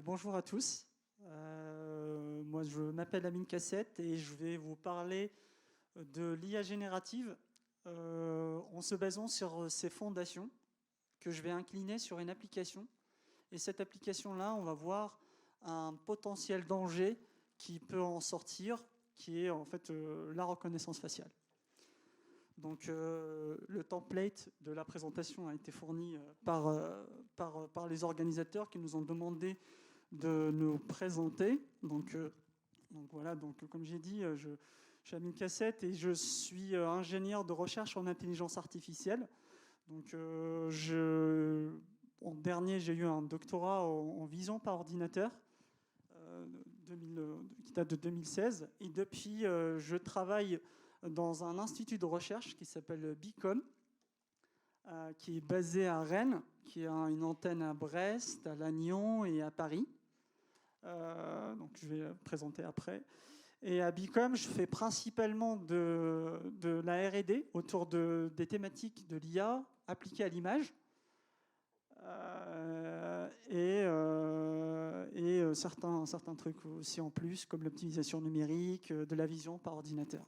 Bonjour à tous. Moi, je m'appelle Amine Cassette et je vais vous parler de l'IA générative en se basant sur ses fondations que je vais incliner sur une application. Et cette application-là, on va voir un potentiel danger qui peut en sortir, qui est en fait la reconnaissance faciale. Le template de la présentation a été fourni par les organisateurs qui nous ont demandé de nous présenter. Comme j'ai dit, je suis Amine Cassette et je suis ingénieur de recherche en intelligence artificielle. En dernier, j'ai eu un doctorat en vision par ordinateur qui date de 2016. Et depuis, je travaille dans un institut de recherche qui s'appelle BICOM, qui est basé à Rennes, qui a une antenne à Brest, à Lannion et à Paris. Je vais présenter après. Et à Bicom, je fais principalement de la R&D autour des thématiques de l'IA appliquées à l'image et certains trucs aussi en plus, comme l'optimisation numérique, de la vision par ordinateur.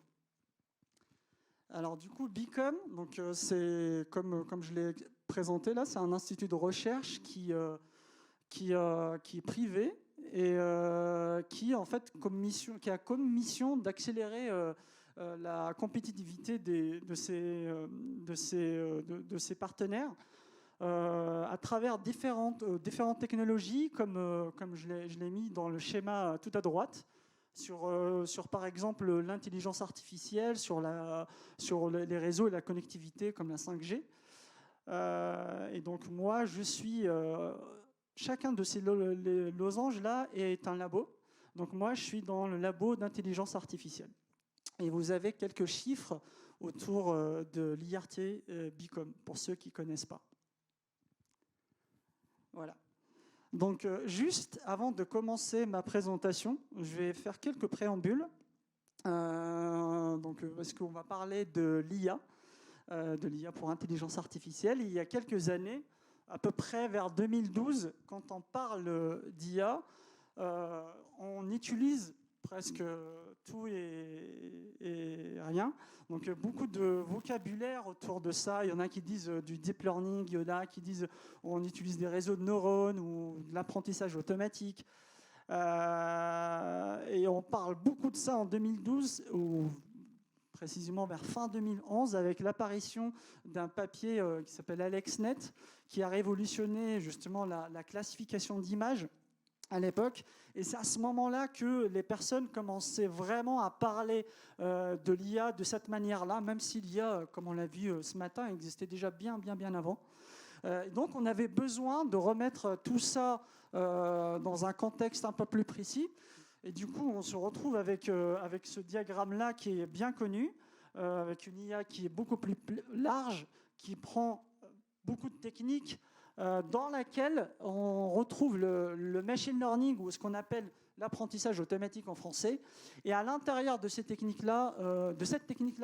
Alors du coup, Bicom, c'est comme je l'ai présenté là, c'est un institut de recherche qui est privé et qui en fait qui a comme mission d'accélérer la compétitivité de ses partenaires à travers différentes technologies, comme je l'ai mis dans le schéma tout à droite, sur par exemple l'intelligence artificielle, sur les réseaux et la connectivité comme la 5G. Et donc moi, je suis... chacun de ces losanges-là est un labo. Donc moi, je suis dans le labo d'intelligence artificielle. Et vous avez quelques chiffres autour de l'IRT Bicom, pour ceux qui ne connaissent pas. Voilà. Donc juste avant de commencer ma présentation, je vais faire quelques préambules. Parce qu'on va parler de l'IA pour intelligence artificielle. Il y a quelques années, à peu près vers 2012, quand on parle d'IA, on utilise presque tout et rien. Donc beaucoup de vocabulaire autour de ça. Il y en a qui disent du deep learning, il y en a qui disent on utilise des réseaux de neurones ou de l'apprentissage automatique. Et on parle beaucoup de ça en 2012, ou précisément vers fin 2011, avec l'apparition d'un papier qui s'appelle AlexNet, qui a révolutionné justement la classification d'images à l'époque. Et c'est à ce moment-là que les personnes commençaient vraiment à parler de l'IA de cette manière-là, même si l'IA, comme on l'a vu ce matin, existait déjà bien avant. Donc on avait besoin de remettre tout ça dans un contexte un peu plus précis. Et du coup, on se retrouve avec ce diagramme-là qui est bien connu, avec une IA qui est beaucoup plus large, qui prend beaucoup de techniques, dans laquelle on retrouve le machine learning, ou ce qu'on appelle l'apprentissage automatique en français. Et à l'intérieur de cette technique-là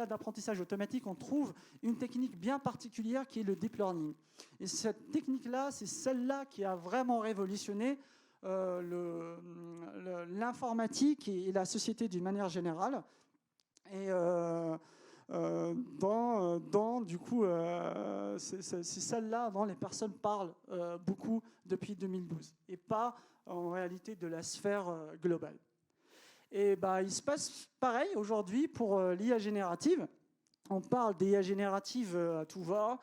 d'apprentissage automatique, on trouve une technique bien particulière qui est le deep learning. Et cette technique-là, c'est celle-là qui a vraiment révolutionné l'informatique et la société d'une manière générale. Et du coup, c'est celle-là dont les personnes parlent beaucoup depuis 2012, et pas en réalité de la sphère globale. Et il se passe pareil aujourd'hui pour l'IA générative. On parle d'IA générative à tout va,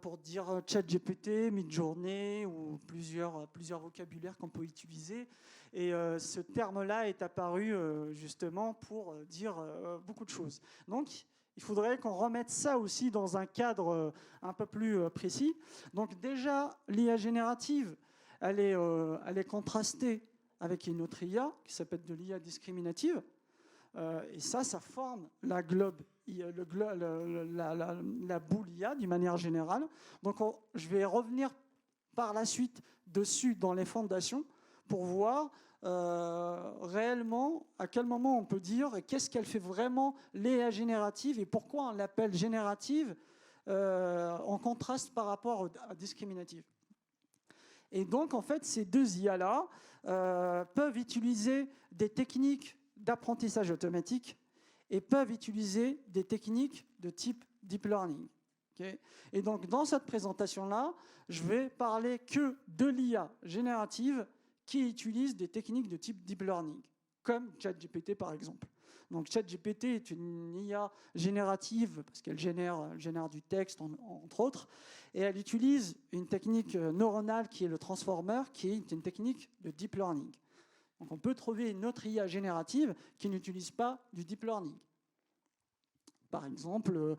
pour dire ChatGPT, Midjourney ou plusieurs vocabulaires qu'on peut utiliser. Et ce terme-là est apparu justement pour dire beaucoup de choses. Donc, il faudrait qu'on remette ça aussi dans un cadre un peu plus précis. Donc déjà, l'IA générative, elle est contrastée avec une autre IA qui s'appelle de l'IA discriminative. Et ça forme la boule IA d'une manière générale. Donc je vais revenir par la suite dessus dans les fondations pour voir réellement à quel moment on peut dire qu'est-ce qu'elle fait vraiment l'IA générative et pourquoi on l'appelle générative en contraste par rapport à discriminative. Et donc, en fait, ces deux IA-là peuvent utiliser des techniques d'apprentissage automatique et peuvent utiliser des techniques de type deep learning. Okay. Et donc, dans cette présentation-là, je vais parler que de l'IA générative qui utilise des techniques de type deep learning, comme ChatGPT par exemple. Donc, ChatGPT est une IA générative parce qu'elle génère du texte, entre autres, et elle utilise une technique neuronale qui est le transformer, qui est une technique de deep learning. Donc, on peut trouver une autre IA générative qui n'utilise pas du deep learning. Par exemple,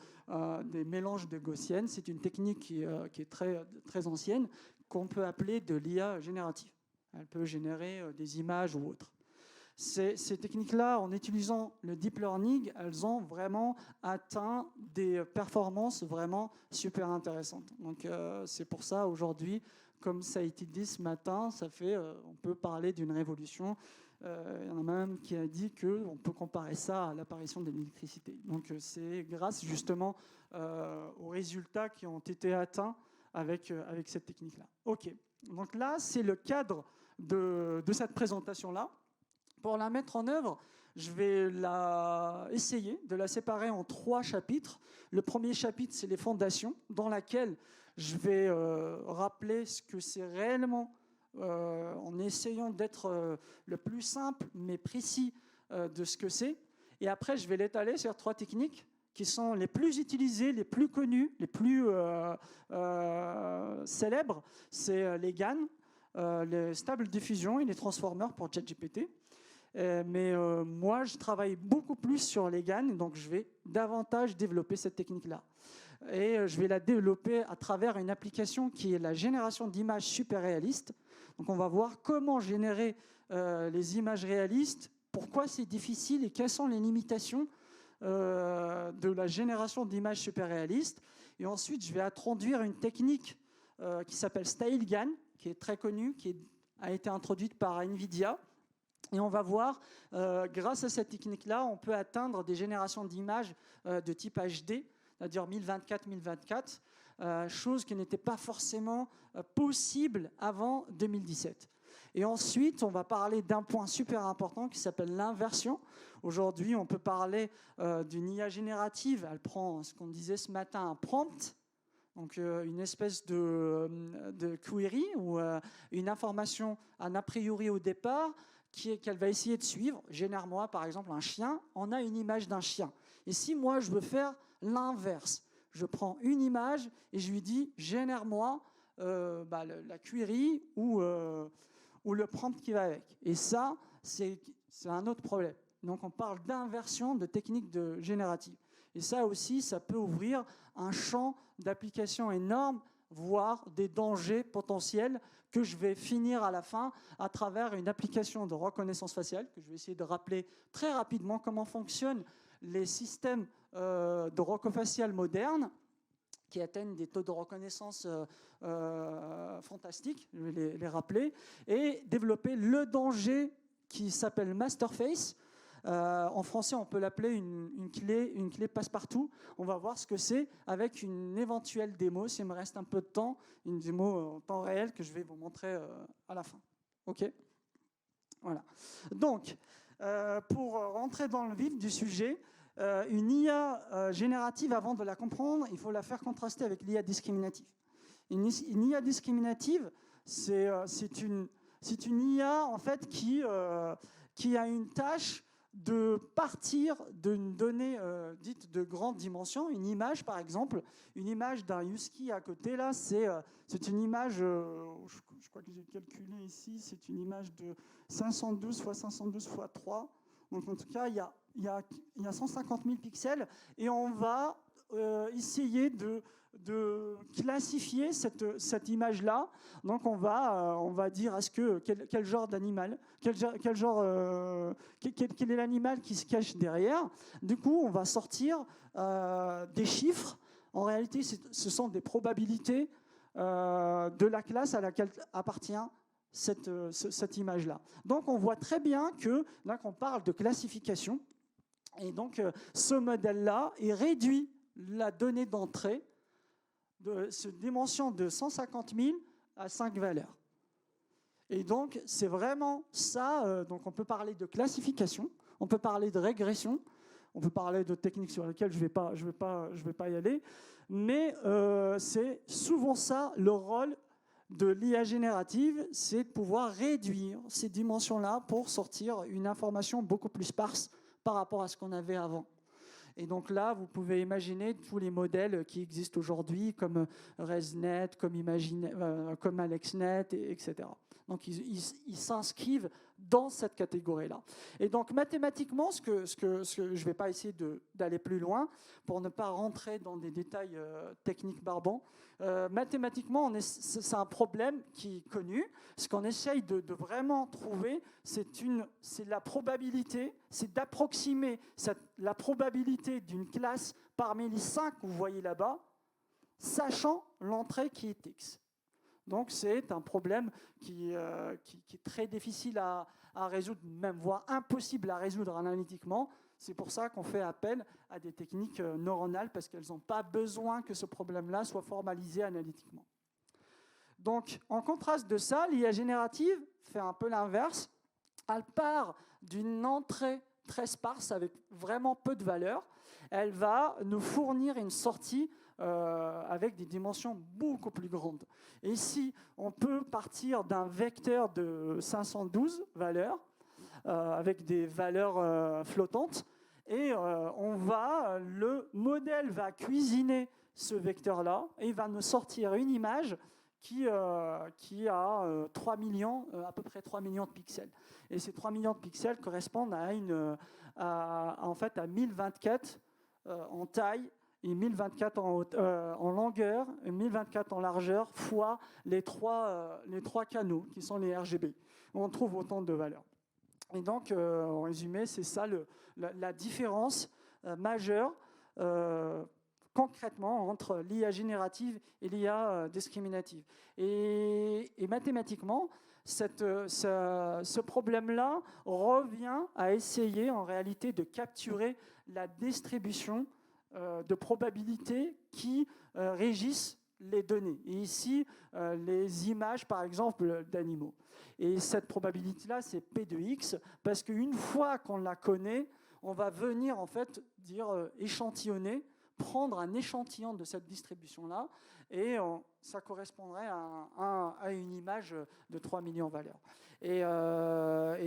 des mélanges de gaussiennes, c'est une technique qui est très, très ancienne, qu'on peut appeler de l'IA générative. Elle peut générer des images ou autres. Ces techniques-là, en utilisant le deep learning, elles ont vraiment atteint des performances vraiment super intéressantes. Donc, c'est pour ça, aujourd'hui, comme ça a été dit ce matin, on peut parler d'une révolution. Il y en a même qui a dit qu'on peut comparer ça à l'apparition de l'électricité. Donc, c'est grâce justement aux résultats qui ont été atteints avec cette technique-là. OK. Donc là, c'est le cadre de cette présentation-là. Pour la mettre en œuvre, je vais essayer de la séparer en 3 chapitres. Le premier chapitre, c'est les fondations, dans laquelle je vais rappeler ce que c'est réellement, en essayant d'être le plus simple, mais précis de ce que c'est. Et après, je vais l'étaler sur 3 techniques qui sont les plus utilisées, les plus connues, les plus célèbres. C'est les GAN, les Stable Diffusion et les transformers pour ChatGPT. Mais moi, je travaille beaucoup plus sur les GAN, donc je vais davantage développer cette technique-là. Et je vais la développer à travers une application qui est la génération d'images super réalistes. Donc on va voir comment générer les images réalistes, pourquoi c'est difficile et quelles sont les limitations de la génération d'images super réalistes. Et ensuite, je vais introduire une technique qui s'appelle StyleGAN, qui est très connue, qui a été introduite par NVIDIA. Et on va voir, grâce à cette technique-là, on peut atteindre des générations d'images de type HD, c'est-à-dire 1024-1024, chose qui n'était pas forcément possible avant 2017. Et ensuite, on va parler d'un point super important qui s'appelle l'inversion. Aujourd'hui, on peut parler d'une IA générative. Elle prend, ce qu'on disait ce matin, un prompt, donc une espèce de query ou une information, un a priori au départ, qu'elle va essayer de suivre. Génère-moi, par exemple, un chien. On a une image d'un chien. Et si moi, je veux faire l'inverse, je prends une image et je lui dis, génère-moi la query ou le prompt qui va avec. Et ça, c'est un autre problème. Donc, on parle d'inversion de techniques de générative. Et ça aussi, ça peut ouvrir un champ d'application énorme, voire des dangers potentiels que je vais finir à la fin à travers une application de reconnaissance faciale, que je vais essayer de rappeler très rapidement comment fonctionnent les systèmes de reco facial modernes qui atteignent des taux de reconnaissance fantastiques, je vais les rappeler, et développer le danger qui s'appelle Masterface. En français, on peut l'appeler une clé passe-partout. On va voir ce que c'est avec une éventuelle démo, s'il me reste un peu de temps, une démo en temps réel que je vais vous montrer à la fin. OK ? Voilà. Donc, pour rentrer dans le vif du sujet, une IA générative, avant de la comprendre, il faut la faire contraster avec l'IA discriminative. Une IA discriminative, c'est une IA en fait qui a une tâche de partir d'une donnée dite de grande dimension, une image par exemple, une image d'un husky à côté, là, c'est une image, je crois que j'ai calculé ici, c'est une image de 512 x 512 x 3, donc en tout cas, il y a 150 000 pixels, et on va essayer de classifier cette image-là. Donc on va dire quel genre d'animal, quel est l'animal qui se cache derrière. Du coup, on va sortir des chiffres. En réalité, ce sont des probabilités de la classe à laquelle appartient cette image-là. Donc on voit très bien que là qu'on parle de classification, et donc ce modèle-là est réduit la donnée d'entrée de cette dimension de 150 000 à 5 valeurs. Et donc, c'est vraiment ça. Donc, on peut parler de classification, on peut parler de régression, on peut parler de techniques sur lesquelles je vais pas y aller. Mais c'est souvent ça le rôle de l'IA générative, c'est de pouvoir réduire ces dimensions-là pour sortir une information beaucoup plus sparse par rapport à ce qu'on avait avant. Et donc là, vous pouvez imaginer tous les modèles qui existent aujourd'hui, comme ResNet, comme AlexNet, etc. Donc ils s'inscrivent dans cette catégorie-là. Et donc mathématiquement, je ne vais pas essayer d'aller plus loin pour ne pas rentrer dans des détails techniques barbants. Mathématiquement, c'est un problème qui est connu. Ce qu'on essaye de vraiment trouver, c'est la probabilité, c'est d'approximer la probabilité d'une classe parmi les 5 que vous voyez là-bas, sachant l'entrée qui est X. Donc c'est un problème qui est très difficile à résoudre, même voire impossible à résoudre analytiquement. C'est pour ça qu'on fait appel à des techniques neuronales, parce qu'elles n'ont pas besoin que ce problème-là soit formalisé analytiquement. Donc, en contraste de ça, l'IA générative fait un peu l'inverse. Elle part d'une entrée très sparse avec vraiment peu de valeur. Elle va nous fournir une sortie avec des dimensions beaucoup plus grandes. Et ici, on peut partir d'un vecteur de 512 valeurs, avec des valeurs flottantes, et le modèle va cuisiner ce vecteur-là, et il va nous sortir une image qui a 3 millions, à peu près 3 millions de pixels. Et ces 3 millions de pixels correspondent en fait à 1024 en taille, et 1024 en longueur, et 1024 en largeur, fois les trois canaux, qui sont les RGB. On trouve autant de valeurs. Et donc, en résumé, c'est ça la différence majeure concrètement entre l'IA générative et l'IA discriminative. Et mathématiquement, ce problème-là revient à essayer en réalité de capturer la distribution de probabilités qui régissent les données. Et ici, les images, par exemple, d'animaux. Et cette probabilité-là, c'est P de X, parce qu'une fois qu'on la connaît, on va venir en fait échantillonner, prendre un échantillon de cette distribution-là, et ça correspondrait à une image de 3 millions de valeurs. Et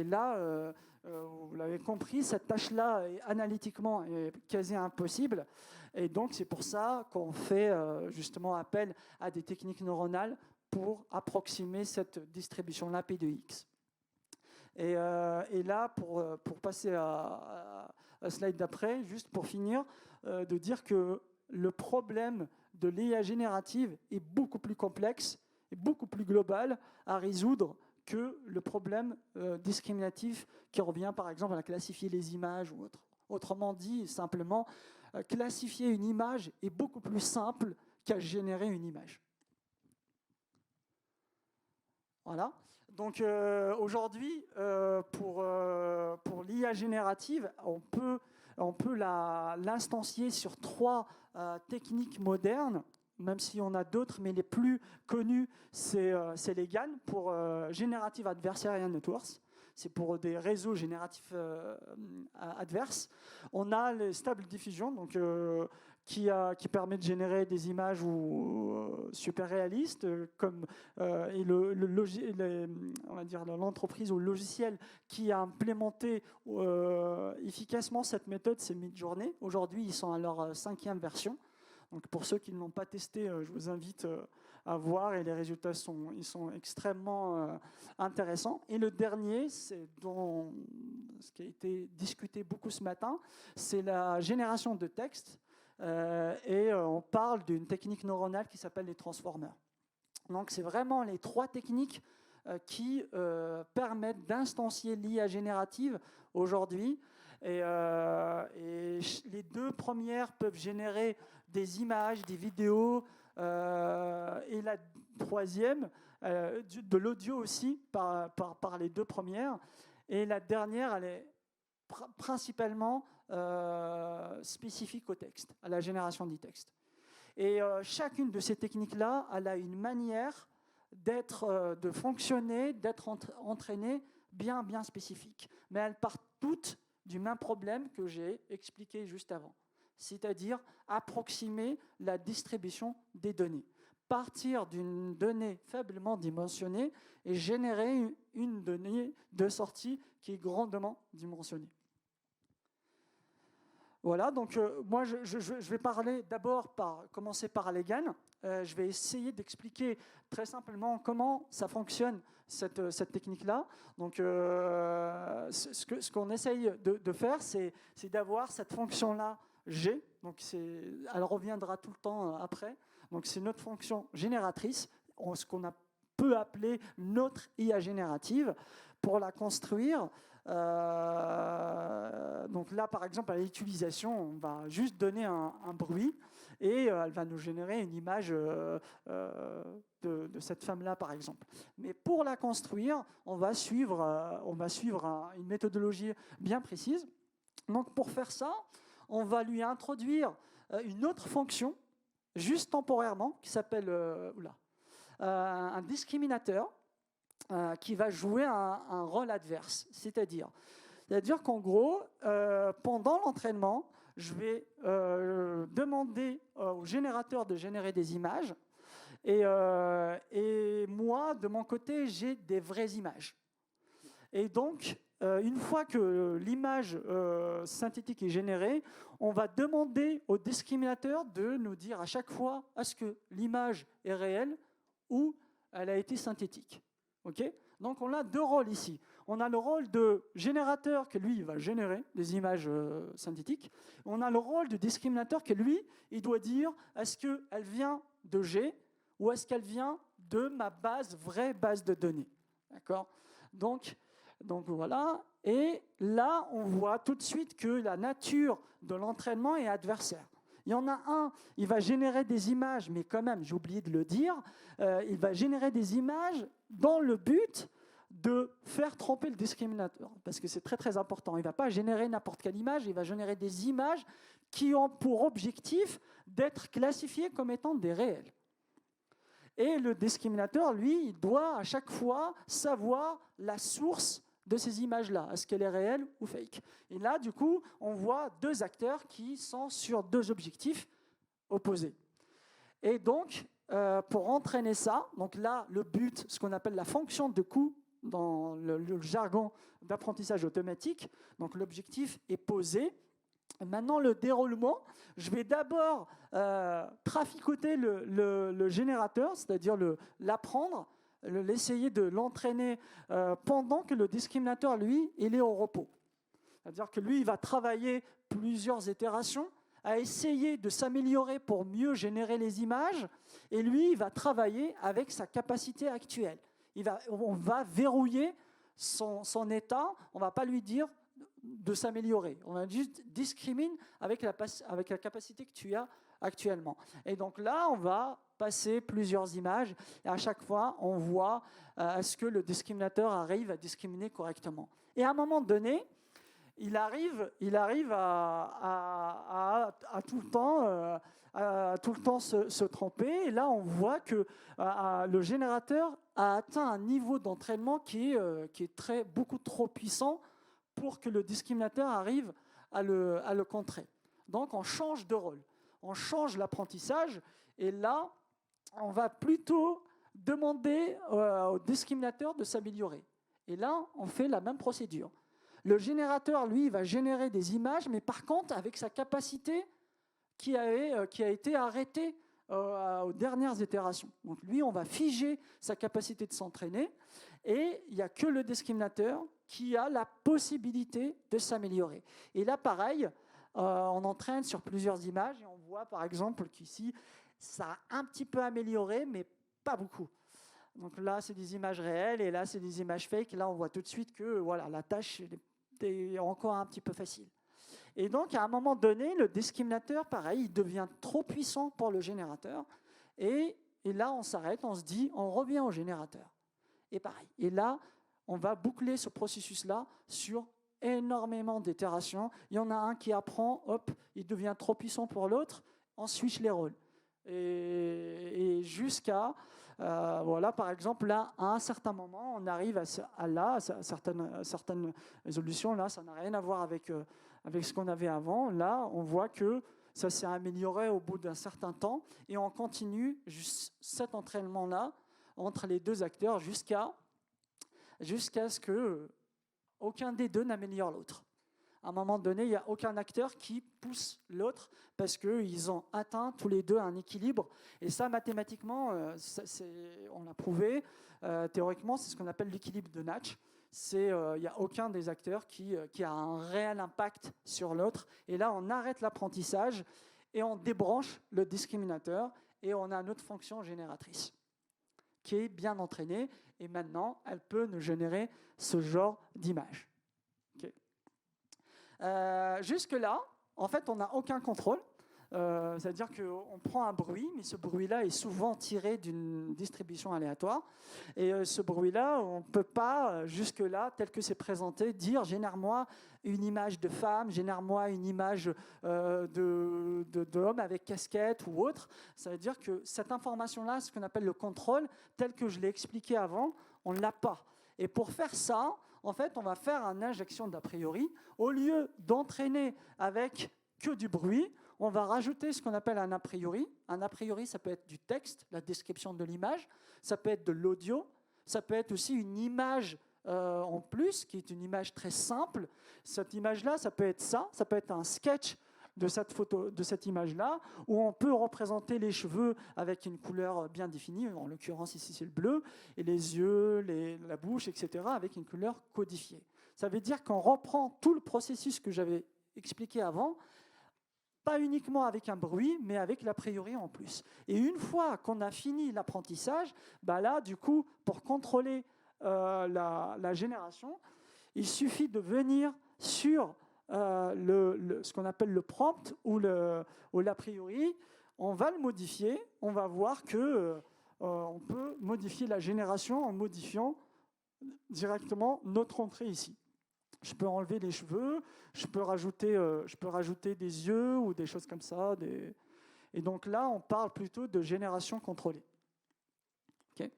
là, vous l'avez compris, cette tâche-là, analytiquement, est quasi impossible. Et donc, c'est pour ça qu'on fait justement appel à des techniques neuronales pour approximer cette distribution-là P de X. Et là, pour passer à slide d'après, juste pour finir, de dire que le problème de l'IA générative est beaucoup plus complexe et beaucoup plus global à résoudre que le problème discriminatif qui revient par exemple à classifier les images ou autre. Autrement dit, simplement, classifier une image est beaucoup plus simple qu'à générer une image. Voilà. Donc aujourd'hui, pour l'IA générative, on peut l'instancier sur 3 techniques modernes, même si on a d'autres, mais les plus connus, c'est les GAN, pour Generative Adversarial Networks. C'est pour des réseaux génératifs adverses. On a les Stable Diffusion, donc qui permet de générer des images super réalistes, et on va dire l'entreprise ou le logiciel qui a implémenté efficacement cette méthode, c'est Midjourney. Aujourd'hui, ils sont à leur 5e version. Donc pour ceux qui ne l'ont pas testé, je vous invite à voir, et les résultats sont extrêmement intéressants. Et le dernier, c'est ce qui a été discuté beaucoup ce matin, c'est la génération de texte. Et on parle d'une technique neuronale qui s'appelle les transformers. Donc c'est vraiment les 3 techniques qui permettent d'instancier l'IA générative aujourd'hui. Et les 2 premières peuvent générer des images, des vidéos, et la 3e, de l'audio aussi, par les 2 premières. Et la dernière, elle est principalement spécifique au texte, à la génération du texte. Et chacune de ces techniques-là, elle a une manière de fonctionner, d'être entraînées bien spécifiques. Mais elles partent toutes du même problème que j'ai expliqué juste avant, c'est-à-dire approximer la distribution des données. Partir d'une donnée faiblement dimensionnée et générer une donnée de sortie qui est grandement dimensionnée. Voilà, donc moi je vais parler d'abord commencer par les GAN. Je vais essayer d'expliquer très simplement comment ça fonctionne, cette technique-là. Donc ce qu'on essaye de faire, c'est d'avoir cette fonction-là G. Donc elle reviendra tout le temps après. Donc c'est notre fonction génératrice, ce qu'on peut appeler notre IA générative. Pour la construire, donc là, par exemple, à l'utilisation, on va juste donner un bruit et elle va nous générer une image de cette femme-là, par exemple. Mais pour la construire, on va suivre une méthodologie bien précise. Donc pour faire ça, on va lui introduire une autre fonction, juste temporairement, qui s'appelle un discriminateur, qui va jouer un rôle adverse. C'est-à-dire qu'en gros, pendant l'entraînement, je vais demander au générateur de générer des images et moi, de mon côté, j'ai des vraies images. Et donc, une fois que l'image synthétique est générée, on va demander au discriminateur de nous dire à chaque fois est-ce que l'image est réelle ou elle a été synthétique. Okay, donc on a deux rôles ici. On a le rôle de générateur que lui, il va générer des images synthétiques. On a le rôle de discriminateur que lui, il doit dire est-ce qu'elle vient de G ou est-ce qu'elle vient de ma vraie base de données. D'accord ? Donc voilà. Et là, on voit tout de suite que la nature de l'entraînement est adversaire. Il y en a un, il va générer des images, mais quand même, j'ai oublié de le dire, il va générer des images dans le but de faire tromper le discriminateur, parce que c'est très très important. Il ne va pas générer n'importe quelle image, il va générer des images qui ont pour objectif d'être classifiées comme étant des réels. Et le discriminateur, lui, il doit à chaque fois savoir la source de ces images-là. Est-ce qu'elle est réelle ou fake? Et là, du coup, on voit deux acteurs qui sont sur deux objectifs opposés. Et donc, pour entraîner ça, donc là, le but, ce qu'on appelle la fonction de coût dans le jargon d'apprentissage automatique, donc l'objectif est posé. Maintenant, le déroulement, je vais d'abord traficoter le générateur, c'est-à-dire l'apprendre, l'essayer de l'entraîner pendant que le discriminateur, lui, il est au repos. C'est-à-dire que lui, il va travailler plusieurs itérations à essayer de s'améliorer pour mieux générer les images, et lui, il va travailler avec sa capacité actuelle. On va verrouiller son état, on ne va pas lui dire de s'améliorer. On va juste discriminer avec la capacité que tu as actuellement. Et donc là, on va passer plusieurs images et à chaque fois, on voit est-ce que le discriminateur arrive à discriminer correctement. Et à un moment donné, il arrive à tout le temps se tromper. Et là, on voit que le générateur a atteint un niveau d'entraînement qui est beaucoup trop puissant pour que le discriminateur arrive à le contrer. Donc, on change de rôle. On change l'apprentissage. Et là, on va plutôt demander au discriminateur de s'améliorer. Et là, on fait la même procédure. Le générateur, lui, va générer des images, mais par contre, avec sa capacité qui a été arrêtée aux dernières itérations. Donc lui, on va figer sa capacité de s'entraîner, et il n'y a que le discriminateur qui a la possibilité de s'améliorer. Et là, pareil, on entraîne sur plusieurs images, et on voit par exemple qu'ici, ça a un petit peu amélioré, mais pas beaucoup. Donc là, c'est des images réelles, et là, c'est des images fake. Là, on voit tout de suite que voilà, la tâche est encore un petit peu facile. Et donc, à un moment donné, le discriminateur, pareil, il devient trop puissant pour le générateur. Et là, on s'arrête, on se dit, on revient au générateur. Et pareil. Et là, on va boucler ce processus-là sur énormément d'itérations. Il y en a un qui apprend, hop, il devient trop puissant pour l'autre, on switch les rôles. Et jusqu'à Voilà, par exemple, là, à un certain moment, on arrive à certaines résolutions. Là, ça n'a rien à voir avec ce qu'on avait avant. Là, on voit que ça s'est amélioré au bout d'un certain temps et on continue cet entraînement-là entre les deux acteurs jusqu'à ce que aucun des deux n'améliore l'autre. À un moment donné, il n'y a aucun acteur qui pousse l'autre parce qu'ils ont atteint tous les deux un équilibre. Et ça, mathématiquement, on l'a prouvé. Théoriquement, c'est ce qu'on appelle l'équilibre de Nash. Il n'y a aucun des acteurs qui a un réel impact sur l'autre. Et là, on arrête l'apprentissage et on débranche le discriminateur et on a notre fonction génératrice qui est bien entraînée. Et maintenant, elle peut nous générer ce genre d'image. Jusque-là, en fait, on n'a aucun contrôle. C'est-à-dire qu'on prend un bruit, mais ce bruit-là est souvent tiré d'une distribution aléatoire. Et ce bruit-là, on ne peut pas, jusque-là, tel que c'est présenté, dire « génère-moi une image de femme, génère-moi une image d'homme avec casquette ou autre ». Ça veut dire que cette information-là, ce qu'on appelle le contrôle, tel que je l'ai expliqué avant, on ne l'a pas. Et pour faire ça, en fait, on va faire une injection d'a priori. Au lieu d'entraîner avec que du bruit, on va rajouter ce qu'on appelle un a priori. Un a priori, ça peut être du texte, la description de l'image, ça peut être de l'audio, ça peut être aussi une image en plus, qui est une image très simple. Cette image-là, ça peut être un sketch de cette image-là, où on peut représenter les cheveux avec une couleur bien définie, en l'occurrence ici c'est le bleu, et les yeux, la bouche, etc., avec une couleur codifiée. Ça veut dire qu'on reprend tout le processus que j'avais expliqué avant, pas uniquement avec un bruit, mais avec l'a priori en plus. Et une fois qu'on a fini l'apprentissage, là, du coup, pour contrôler la génération, il suffit de venir sur ce qu'on appelle le prompt ou l'a priori. On va le modifier, on va voir qu'on peut modifier la génération en modifiant directement notre entrée ici. Je peux enlever les cheveux, je peux rajouter des yeux ou des choses comme ça. Et donc là, on parle plutôt de génération contrôlée. Okay.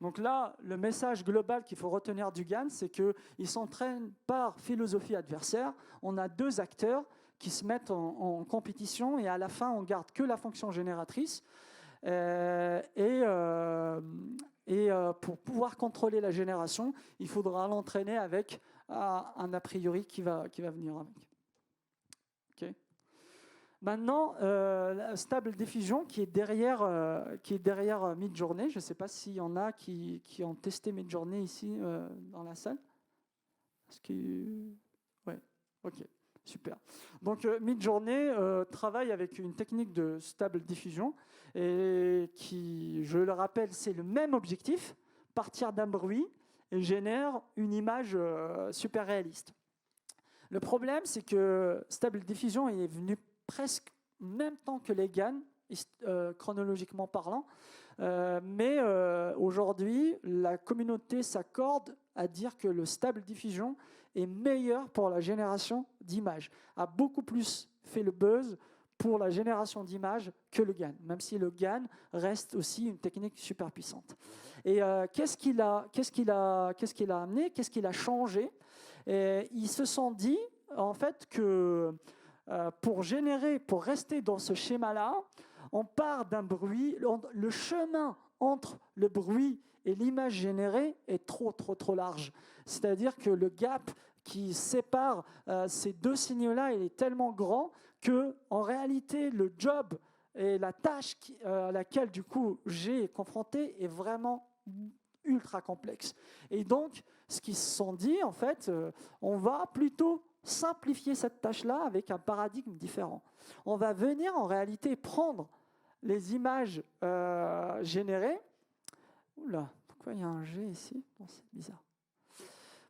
Donc là, le message global qu'il faut retenir du GAN, c'est qu'il s'entraîne par philosophie adversaire. On a deux acteurs qui se mettent en compétition et à la fin, on garde que la fonction génératrice. Pour pouvoir contrôler la génération, il faudra l'entraîner avec un a priori qui va venir avec. Okay. Maintenant, Stable Diffusion qui est derrière Midjourney. Je ne sais pas s'il y en a qui ont testé Midjourney ici dans la salle. Ouais, ok, super. Donc Midjourney travaille avec une technique de Stable Diffusion et qui, je le rappelle, c'est le même objectif, partir d'un bruit et génère une image super réaliste. Le problème, c'est que Stable Diffusion est venu presque en même temps que les GAN, chronologiquement parlant, mais aujourd'hui, la communauté s'accorde à dire que le Stable Diffusion est meilleur pour la génération d'images, a beaucoup plus fait le buzz pour la génération d'images que le GAN, même si le GAN reste aussi une technique super puissante. Et qu'est-ce qu'il a amené, qu'est-ce qu'il a changé? Et ils se sont dit, en fait, que pour rester dans ce schéma-là, on part d'un bruit, le chemin entre le bruit et l'image générée est trop large. C'est-à-dire que le gap qui sépare ces deux signaux-là, il est tellement grand que, en réalité, le job et la tâche à laquelle, du coup, j'ai confronté est vraiment ultra complexe. Et donc, ce qu'ils se sont dit, en fait, on va plutôt simplifier cette tâche-là avec un paradigme différent. On va venir, en réalité, prendre les images générées. Oula, pourquoi il y a un G ici? Non, c'est bizarre.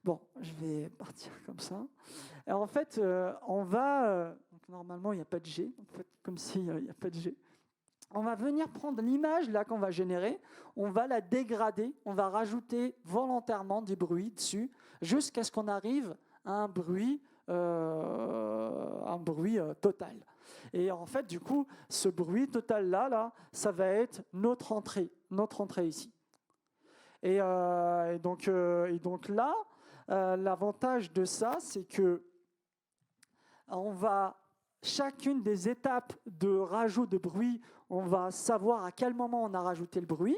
Bon, je vais partir comme ça. Et en fait, on va... donc normalement, il n'y a pas de G, en fait, comme s'il n'y a pas de G. On va venir prendre l'image là qu'on va générer, on va la dégrader, on va rajouter volontairement du bruit dessus, jusqu'à ce qu'on arrive à un bruit total. Et en fait, du coup, ce bruit total-là, ça va être notre entrée ici. Et donc là, l'avantage de ça, c'est que chacune des étapes de rajout de bruit, on va savoir à quel moment on a rajouté le bruit.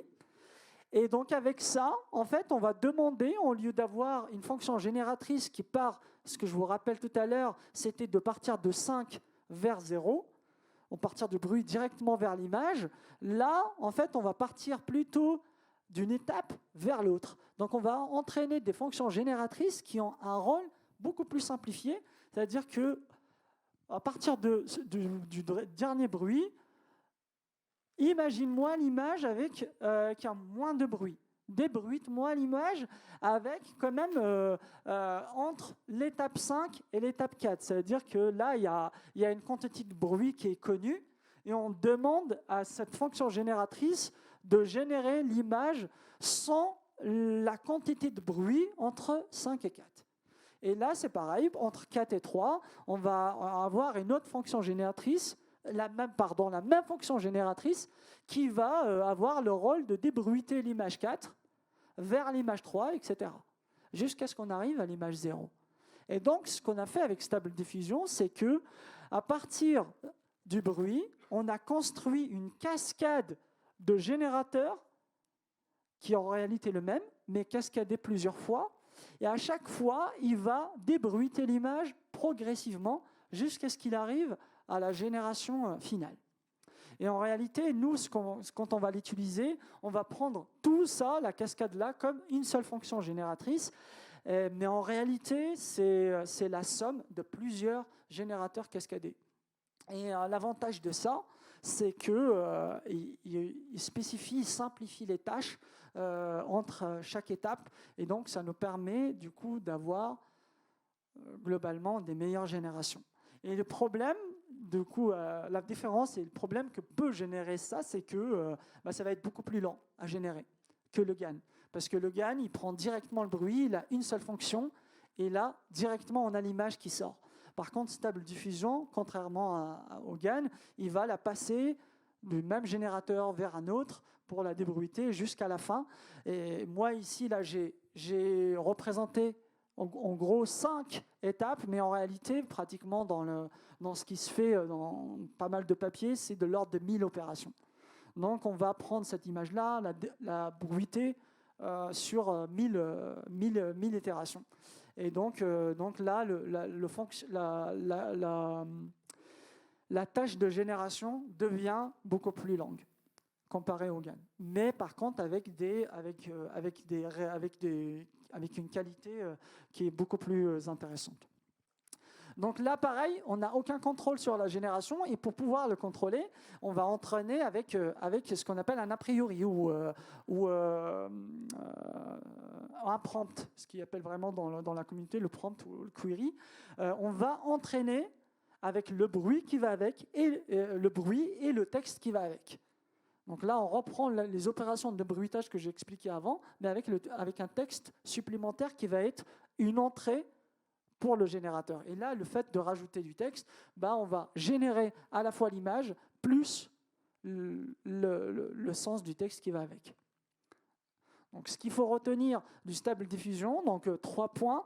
Et donc avec ça, en fait, on va demander, au lieu d'avoir une fonction génératrice qui part, ce que je vous rappelle tout à l'heure, c'était de partir de 5 vers 0, on partir du bruit directement vers l'image. Là, en fait, on va partir plutôt d'une étape vers l'autre. Donc on va entraîner des fonctions génératrices qui ont un rôle beaucoup plus simplifié, c'est-à-dire que à partir du dernier bruit, imagine-moi l'image avec qui a moins de bruit. Débruite-moi l'image avec quand même entre l'étape 5 et l'étape 4. C'est-à-dire que là, il y a une quantité de bruit qui est connue et on demande à cette fonction génératrice de générer l'image sans la quantité de bruit entre 5 et 4. Et là, c'est pareil, entre 4 et 3, on va avoir une autre fonction génératrice, la même fonction génératrice qui va avoir le rôle de débruiter l'image 4 vers l'image 3, etc. Jusqu'à ce qu'on arrive à l'image 0. Et donc, ce qu'on a fait avec Stable Diffusion, c'est que à partir du bruit, on a construit une cascade de générateurs qui est en réalité le même, mais cascadé plusieurs fois. Et à chaque fois, il va débruiter l'image progressivement jusqu'à ce qu'il arrive à la génération finale. Et en réalité, nous, quand on va l'utiliser, on va prendre tout ça, la cascade-là, comme une seule fonction génératrice. Mais en réalité, c'est la somme de plusieurs générateurs cascadés. Et l'avantage de ça, c'est qu'il spécifie, il simplifie les tâches entre chaque étape. Et donc, ça nous permet du coup d'avoir globalement des meilleures générations. Et le problème, du coup, la différence et le problème que peut générer ça, c'est que ça va être beaucoup plus lent à générer que le GAN. Parce que le GAN, il prend directement le bruit, il a une seule fonction, et là, directement, on a l'image qui sort. Par contre, Stable Diffusion, contrairement au GAN, il va la passer du même générateur vers un autre pour la débruiter jusqu'à la fin. Et moi, ici, là, j'ai représenté en gros 5 étapes, mais en réalité, pratiquement dans ce qui se fait dans pas mal de papiers, c'est de l'ordre de 1000 opérations. Donc, on va prendre cette image-là, la bruiter sur 1000 itérations. Et donc là, la tâche de génération devient beaucoup plus longue comparée au GAN. Mais par contre, avec une qualité qui est beaucoup plus intéressante. Donc là, pareil, on n'a aucun contrôle sur la génération et pour pouvoir le contrôler, on va entraîner avec ce qu'on appelle un a priori ou un prompt, ce qu'ils appellent vraiment dans la communauté le prompt ou le query. On va entraîner avec le bruit qui va avec et le bruit et le texte qui va avec. Donc là, on reprend les opérations de bruitage que j'ai expliquées avant, mais avec un texte supplémentaire qui va être une entrée pour le générateur. Et là, le fait de rajouter du texte, on va générer à la fois l'image plus le sens du texte qui va avec. Donc, ce qu'il faut retenir du Stable Diffusion, donc 2 points.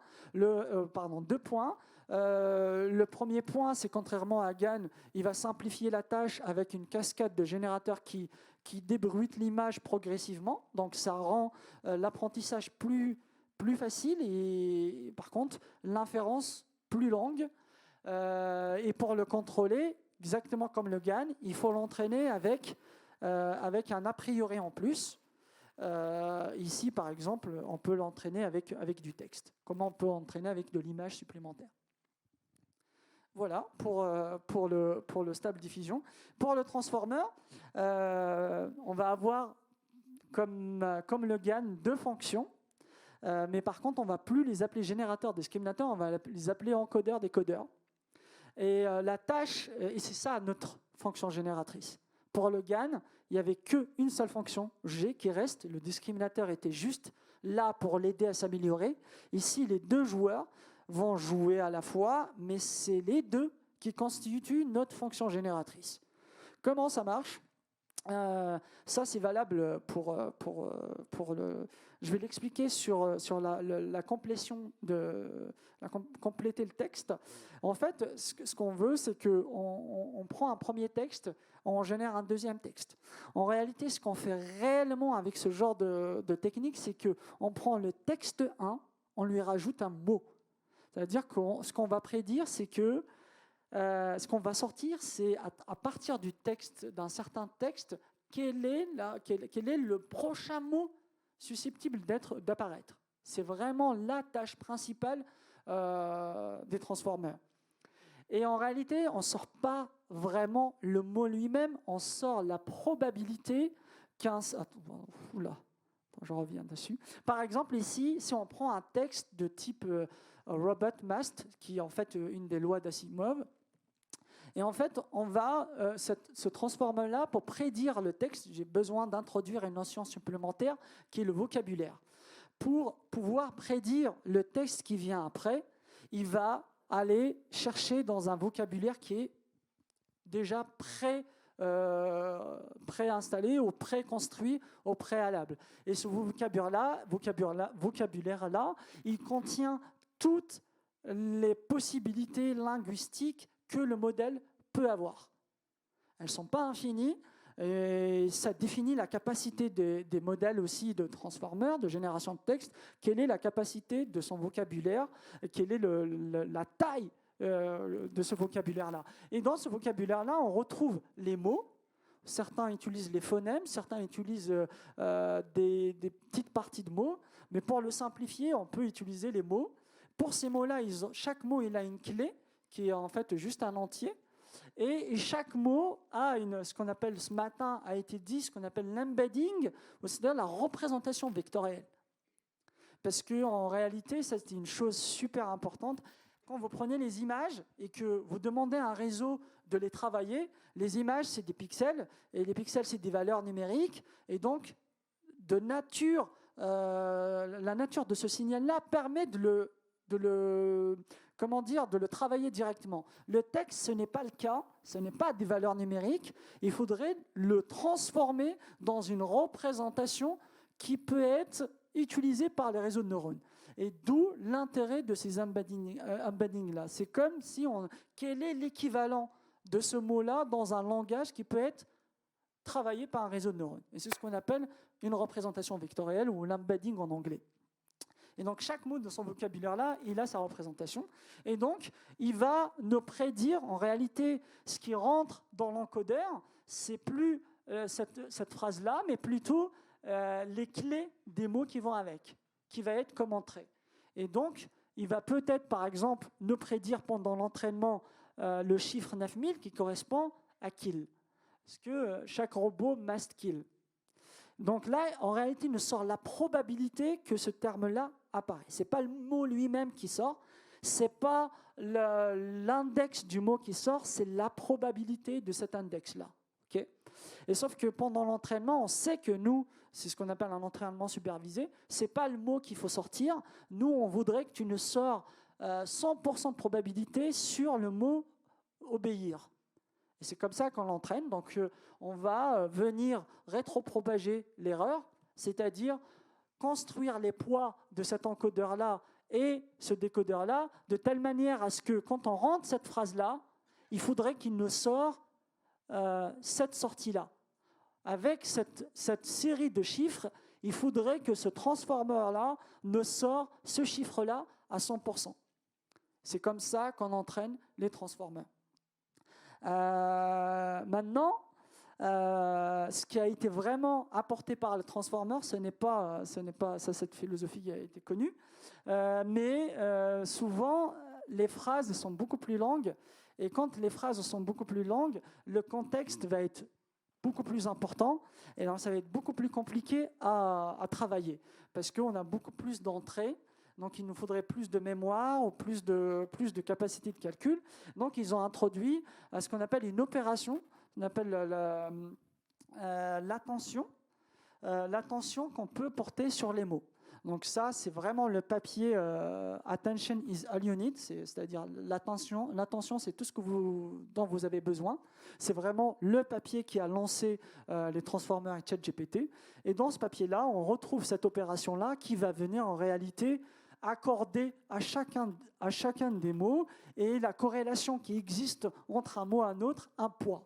Le premier point, c'est contrairement à GAN, il va simplifier la tâche avec une cascade de générateurs qui débruite l'image progressivement. Donc, ça rend l'apprentissage plus facile et par contre, l'inférence plus longue. Et pour le contrôler, exactement comme le GAN, il faut l'entraîner avec un a priori en plus. Ici, par exemple, on peut l'entraîner avec du texte. Comment on peut entraîner avec de l'image supplémentaire? Voilà pour le Stable Diffusion. Pour le transformer, on va avoir, comme le GAN, 2 fonctions. Mais par contre, on ne va plus les appeler générateurs discriminateurs, on va les appeler encodeurs, décodeurs. Et la tâche, et c'est ça notre fonction génératrice. Pour le GAN, il n'y avait qu'une seule fonction, G, qui reste. Le discriminateur était juste là pour l'aider à s'améliorer. Ici, les 2 joueurs vont jouer à la fois, mais c'est les 2 qui constitue notre fonction génératrice. Comment ça marche ? Ça, c'est valable pour le... Je vais l'expliquer sur la complétion compléter le texte. En fait, ce qu'on veut, c'est qu'on prend un premier texte, on génère un deuxième texte. En réalité, ce qu'on fait réellement avec ce genre de technique, c'est qu'on prend le texte 1, on lui rajoute un mot. C'est-à-dire que ce qu'on va prédire, c'est que ce qu'on va sortir, c'est à partir du texte, d'un certain texte, quel est le prochain mot susceptible d'apparaître. C'est vraiment la tâche principale des transformers. Et en réalité, on ne sort pas vraiment le mot lui-même, on sort la probabilité qu'un... Oula, je reviens dessus. Par exemple, ici, si on prend un texte de type Robot Mast, qui est en fait une des lois d'Asimov, et en fait, on va, ce transformer-là, pour prédire le texte, j'ai besoin d'introduire une notion supplémentaire qui est le vocabulaire. Pour pouvoir prédire le texte qui vient après, il va aller chercher dans un vocabulaire qui est déjà préinstallé ou préconstruit au préalable. Et ce vocabulaire-là, il contient toutes les possibilités linguistiques que le modèle peut avoir. Elles ne sont pas infinies, et ça définit la capacité des modèles aussi de transformers, de génération de texte, quelle est la capacité de son vocabulaire, quelle est la taille de ce vocabulaire-là. Et dans ce vocabulaire-là, on retrouve les mots. Certains utilisent les phonèmes, certains utilisent des petites parties de mots, mais pour le simplifier, on peut utiliser les mots. Pour ces mots-là, chaque mot il a une clé, qui est en fait juste un entier. Et chaque mot a ce qu'on appelle, ce matin a été dit, ce qu'on appelle l'embedding, c'est-à-dire la représentation vectorielle. Parce qu'en réalité, ça c'est une chose super importante. Quand vous prenez les images et que vous demandez à un réseau de les travailler, les images c'est des pixels, et les pixels c'est des valeurs numériques, et donc la nature de ce signal-là permet de le travailler directement. Le texte, ce n'est pas le cas, ce n'est pas des valeurs numériques, il faudrait le transformer dans une représentation qui peut être utilisée par les réseaux de neurones. Et d'où l'intérêt de ces embeddings-là. C'est comme si quel est l'équivalent de ce mot-là dans un langage qui peut être travaillé par un réseau de neurones. Et c'est ce qu'on appelle une représentation vectorielle ou l'embedding en anglais. Et donc, chaque mot de son vocabulaire-là, il a sa représentation. Et donc, il va nous prédire, en réalité, ce qui rentre dans l'encodeur, c'est plus cette phrase-là, mais plutôt les clés des mots qui vont avec, qui va être comme entrée. Et donc, il va peut-être, par exemple, nous prédire pendant l'entraînement le chiffre 9000 qui correspond à kill. Parce que chaque robot must kill. Donc là, en réalité, il nous sort la probabilité que ce terme-là apparaît. Ce n'est pas le mot lui-même qui sort, ce n'est pas l'index du mot qui sort, c'est la probabilité de cet index-là. Okay ? Et sauf que pendant l'entraînement, on sait que nous, c'est ce qu'on appelle un entraînement supervisé, ce n'est pas le mot qu'il faut sortir. Nous, on voudrait que tu nous sors 100% de probabilité sur le mot « obéir ». Et c'est comme ça qu'on l'entraîne. Donc, on va venir rétropropager l'erreur, c'est-à-dire construire les poids de cet encodeur-là et ce décodeur-là de telle manière à ce que quand on rentre cette phrase-là, il faudrait qu'il nous sorte cette sortie-là. Avec cette série de chiffres, il faudrait que ce transformer-là nous sorte ce chiffre-là à 100%. C'est comme ça qu'on entraîne les transformers. Maintenant, ce qui a été vraiment apporté par le transformer, ce n'est pas ça, cette philosophie qui a été connue, mais souvent les phrases sont beaucoup plus longues, et quand les phrases sont beaucoup plus longues, le contexte va être beaucoup plus important, et alors ça va être beaucoup plus compliqué à travailler, parce qu'on a beaucoup plus d'entrées. Donc, il nous faudrait plus de mémoire ou plus de capacité de calcul. Donc, ils ont introduit ce qu'on appelle une opération, on appelle l'attention qu'on peut porter sur les mots. Donc ça, c'est vraiment le papier Attention is all you need, c'est-à-dire l'attention. L'attention, c'est tout ce dont vous avez besoin. C'est vraiment le papier qui a lancé les transformers et ChatGPT. Et dans ce papier-là, on retrouve cette opération-là qui va venir en réalité accorder à chacun des mots et la corrélation qui existe entre un mot et un autre, un poids.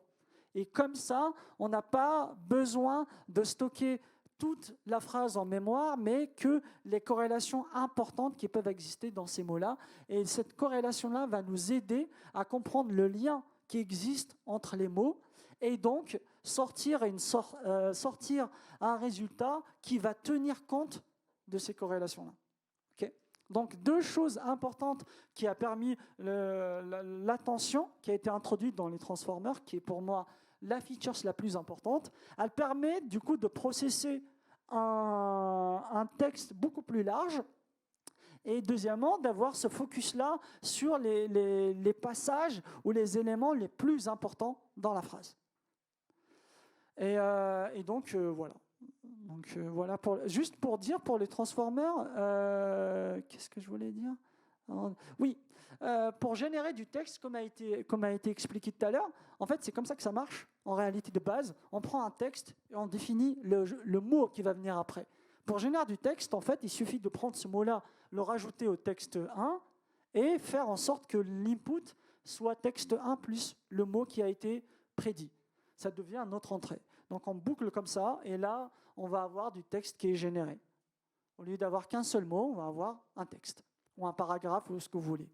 Et comme ça, on n'a pas besoin de stocker toute la phrase en mémoire, mais que les corrélations importantes qui peuvent exister dans ces mots-là. Et cette corrélation-là va nous aider à comprendre le lien qui existe entre les mots et donc sortir un résultat qui va tenir compte de ces corrélations-là. Okay. Donc, deux choses importantes qui a permis l'attention qui a été introduite dans les transformers, qui est pour moi la feature la plus importante. Elle permet du coup de processer un texte beaucoup plus large et deuxièmement d'avoir ce focus-là sur les passages ou les éléments les plus importants dans la phrase. Et donc voilà. Donc voilà, juste pour dire pour les transformers, qu'est-ce que je voulais dire ? Oui, pour générer du texte, comme a été expliqué tout à l'heure, en fait, c'est comme ça que ça marche, en réalité de base. On prend un texte et on définit le mot qui va venir après. Pour générer du texte, en fait, il suffit de prendre ce mot-là, le rajouter au texte 1 et faire en sorte que l'input soit texte 1 plus le mot qui a été prédit. Ça devient notre entrée. Donc, on boucle comme ça, et là, on va avoir du texte qui est généré. Au lieu d'avoir qu'un seul mot, on va avoir un texte, ou un paragraphe, ou ce que vous voulez.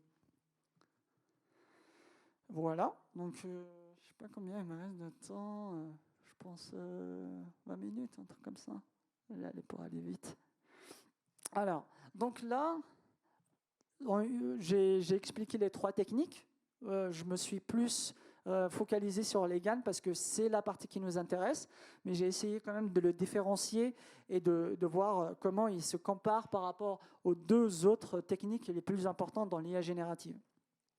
Voilà. Donc, je ne sais pas combien il me reste de temps. Je pense 20 minutes, un truc comme ça. Là, pour aller vite. Alors, donc là, j'ai expliqué les trois techniques. Je me suis plus focalisé sur les GAN parce que c'est la partie qui nous intéresse, mais j'ai essayé quand même de le différencier et de voir comment il se compare par rapport aux deux autres techniques les plus importantes dans l'IA générative.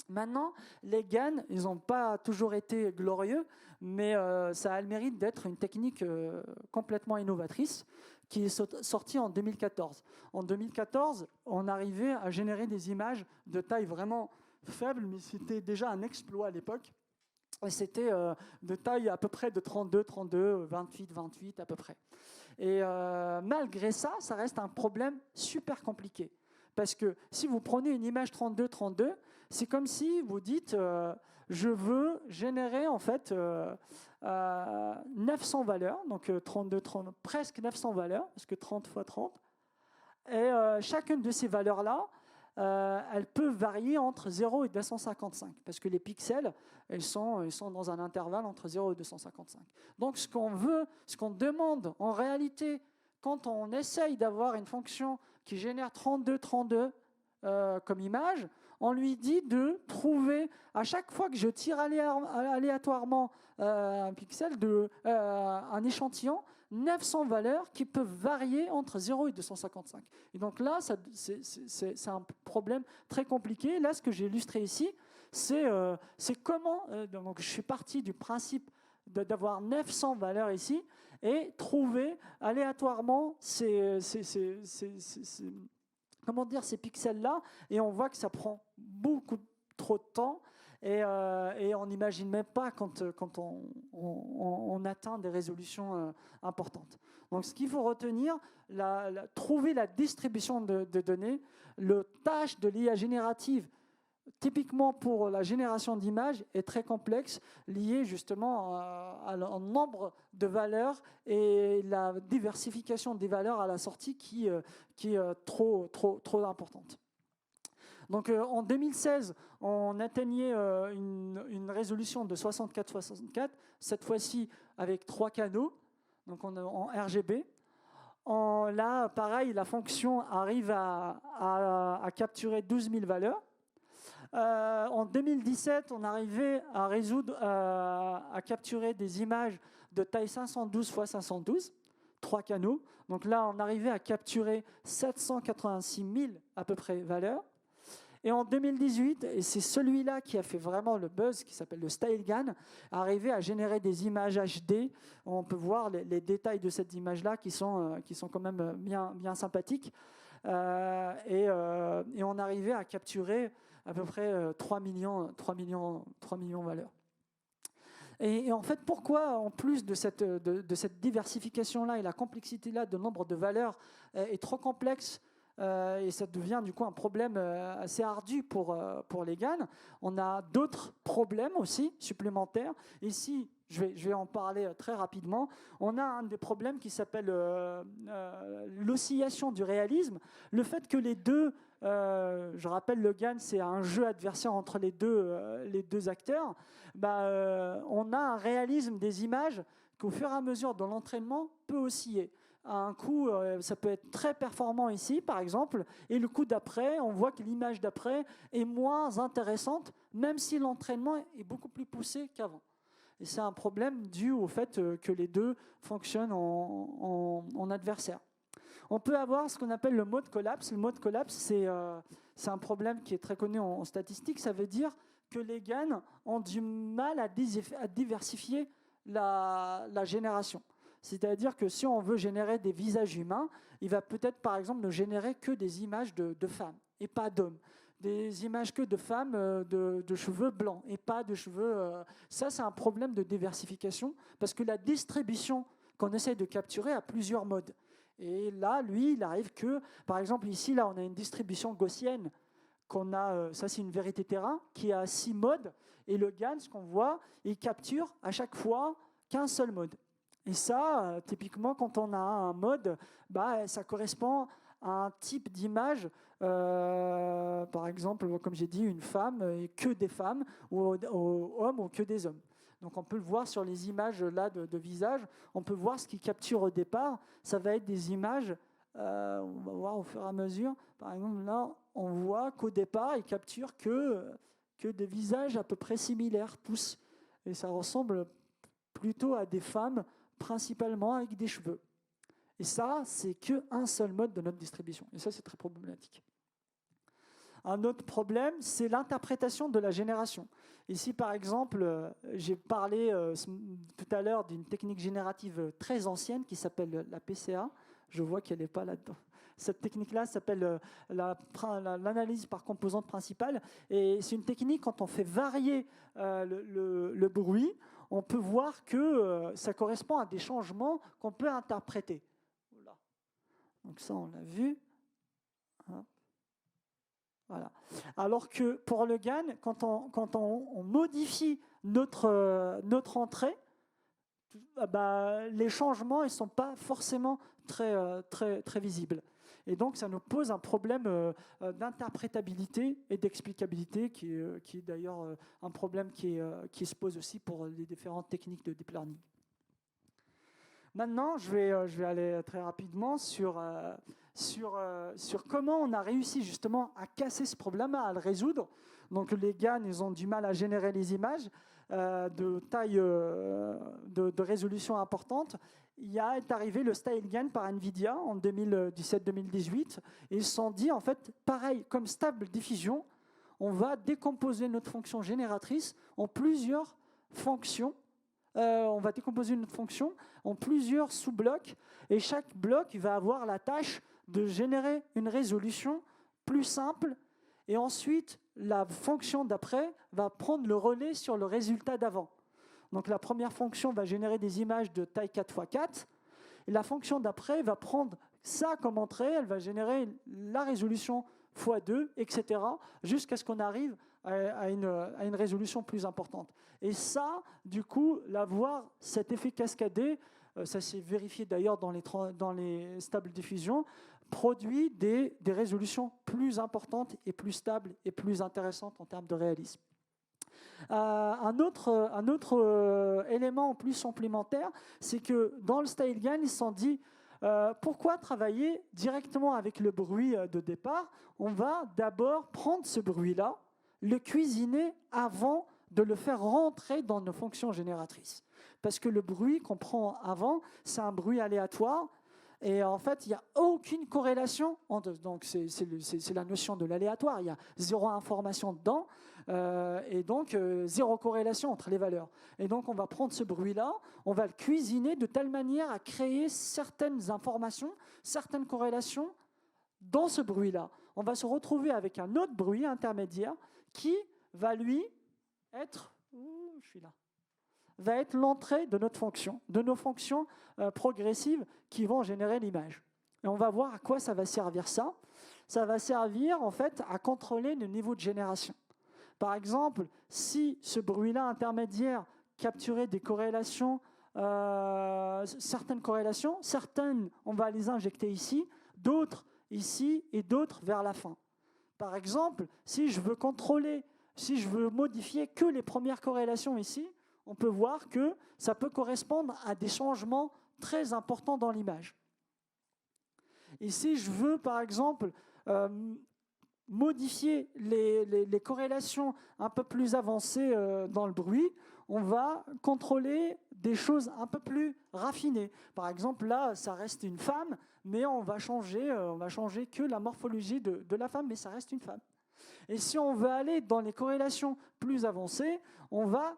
Maintenant, les GAN, ils n'ont pas toujours été glorieux, mais ça a le mérite d'être une technique complètement innovatrice qui est sortie en 2014. En 2014, on arrivait à générer des images de taille vraiment faible, mais c'était déjà un exploit à l'époque. Et c'était de taille à peu près de 32, 28, 28 à peu près. Et malgré ça, ça reste un problème super compliqué. Parce que si vous prenez une image 32, 32, c'est comme si vous dites je veux générer en fait 900 valeurs, donc 32, 30, presque 900 valeurs, parce que 30 fois 30. Et chacune de ces valeurs-là, elles peuvent varier entre 0 et 255, parce que les pixels, ils sont dans un intervalle entre 0 et 255. Donc ce qu'on demande en réalité, quand on essaye d'avoir une fonction qui génère 32, 32 comme image, on lui dit de trouver, à chaque fois que je tire aléatoirement un pixel, un échantillon, 900 valeurs qui peuvent varier entre 0 et 255. Et donc là, c'est un problème très compliqué. Là, ce que j'ai illustré ici, c'est comment... donc je suis parti du principe d'avoir 900 valeurs ici et trouver aléatoirement comment dire, ces pixels-là, et on voit que ça prend beaucoup trop de temps, et on n'imagine même pas quand on atteint des résolutions importantes. Donc ce qu'il faut retenir, trouver la distribution de données, le tâche de l'IA générative, typiquement pour la génération d'images, est très complexe, lié justement au nombre de valeurs et la diversification des valeurs à la sortie qui est trop importante. Donc en 2016, on atteignait une résolution de 64-64, cette fois-ci avec 3 canaux, donc en RGB. Là, pareil, la fonction arrive à capturer 12 000 valeurs. En 2017, on arrivait à capturer des images de taille 512 x 512, 3 canaux. Donc là, on arrivait à capturer 786 000 à peu près valeurs. Et en 2018, et c'est celui-là qui a fait vraiment le buzz, qui s'appelle le StyleGAN, arrivé à générer des images HD. On peut voir les détails de cette image-là qui sont quand même bien sympathiques. Et on arrivait à capturer à peu près 3 millions de valeurs. Et en fait, pourquoi, en plus de cette diversification-là et la complexité-là de nombre de valeurs est trop complexe, et ça devient du coup un problème assez ardu pour les GAN. On a d'autres problèmes aussi supplémentaires. Ici, je vais en parler très rapidement. On a un des problèmes qui s'appelle l'oscillation du réalisme. Le fait que les deux, je rappelle, le GAN, c'est un jeu adversaire entre les deux acteurs. On a un réalisme des images qu'au fur et à mesure de l'entraînement peut osciller. À un coup, ça peut être très performant ici, par exemple, et le coup d'après, on voit que l'image d'après est moins intéressante, même si l'entraînement est beaucoup plus poussé qu'avant. Et c'est un problème dû au fait que les deux fonctionnent en adversaire. On peut avoir ce qu'on appelle le mode collapse. Le mode collapse, c'est un problème qui est très connu en statistique. Ça veut dire que les GAN ont du mal à diversifier la génération. C'est-à-dire que si on veut générer des visages humains, il va peut-être, par exemple, ne générer que des images de femmes et pas d'hommes. Des images que de femmes de cheveux blancs et pas de cheveux... Ça, c'est un problème de diversification parce que la distribution qu'on essaie de capturer a plusieurs modes. Et là, lui, il arrive que, par exemple, ici, là, on a une distribution gaussienne qu'on a, ça c'est une vérité terrain, qui a 6 modes. Et le GAN, ce qu'on voit, il capture à chaque fois qu'un seul mode. Et ça, typiquement, quand on a un mode, ça correspond à un type d'image, par exemple, comme j'ai dit, une femme et que des femmes, ou hommes ou que des hommes. Donc on peut le voir sur les images là de visage, on peut voir ce qu'il capture au départ. Ça va être des images, on va voir au fur et à mesure. Par exemple, là, on voit qu'au départ, il capture que des visages à peu près similaires, tous. Et ça ressemble plutôt à des femmes, principalement avec des cheveux. Et ça, c'est qu'un seul mode de notre distribution. Et ça, c'est très problématique. Un autre problème, c'est l'interprétation de la génération. Ici, par exemple, j'ai parlé tout à l'heure d'une technique générative très ancienne qui s'appelle la PCA. Je vois qu'elle n'est pas là-dedans. Cette technique-là s'appelle l'analyse par composante principale. Et c'est une technique, quand on fait varier le bruit, on peut voir que ça correspond à des changements qu'on peut interpréter. Voilà. Donc ça, on l'a vu. Voilà. Alors que pour le GAN, quand on modifie notre entrée, les changements ne sont pas forcément très visibles. Et donc, ça nous pose un problème d'interprétabilité et d'explicabilité qui est d'ailleurs un problème qui se pose aussi pour les différentes techniques de deep learning. Maintenant, je vais aller très rapidement sur comment on a réussi justement à casser ce problème, à le résoudre. Donc les GAN, ils ont du mal à générer les images de taille, de résolution importante. Est arrivé le Style GAN par NVIDIA en 2017-2018. Et ils se sont dit, en fait, pareil, comme stable diffusion, on va décomposer notre fonction génératrice en plusieurs fonctions. On va décomposer une fonction en plusieurs sous-blocs et chaque bloc va avoir la tâche de générer une résolution plus simple et ensuite la fonction d'après va prendre le relais sur le résultat d'avant. Donc la première fonction va générer des images de taille 4x4 et la fonction d'après va prendre ça comme entrée, elle va générer la résolution x2, etc. jusqu'à ce qu'on arrive à une résolution plus importante. Et ça, du coup, cet effet cascadé, ça s'est vérifié d'ailleurs dans les stables diffusion, produit des résolutions plus importantes et plus stables et plus intéressantes en termes de réalisme. Un autre élément en plus complémentaire, c'est que dans le Style GAN, ils se sont dit pourquoi travailler directement avec le bruit de départ? On va d'abord prendre ce bruit-là, le cuisiner avant de le faire rentrer dans nos fonctions génératrices. Parce que le bruit qu'on prend avant, c'est un bruit aléatoire. Et en fait, il n'y a aucune corrélation. Donc, c'est la notion de l'aléatoire. Il y a zéro information dedans. Et donc, zéro corrélation entre les valeurs. Et donc, on va prendre ce bruit-là, on va le cuisiner de telle manière à créer certaines informations, certaines corrélations dans ce bruit-là, on va se retrouver avec un autre bruit intermédiaire qui va lui être, va être l'entrée de notre fonction, de nos fonctions progressives qui vont générer l'image. Et on va voir à quoi ça va servir ça. Ça va servir en fait à contrôler le niveau de génération. Par exemple, si ce bruit-là intermédiaire capturait des corrélations, certaines corrélations, certaines on va les injecter ici, d'autres ici et d'autres vers la fin. Par exemple, si je veux contrôler, si je veux modifier que les premières corrélations ici, on peut voir que ça peut correspondre à des changements très importants dans l'image. Et si je veux, par exemple, modifier les corrélations un peu plus avancées dans le bruit, on va contrôler des choses un peu plus raffinées. Par exemple, là, ça reste une femme, mais on va changer que la morphologie de la femme, mais ça reste une femme. Et si on veut aller dans les corrélations plus avancées, on va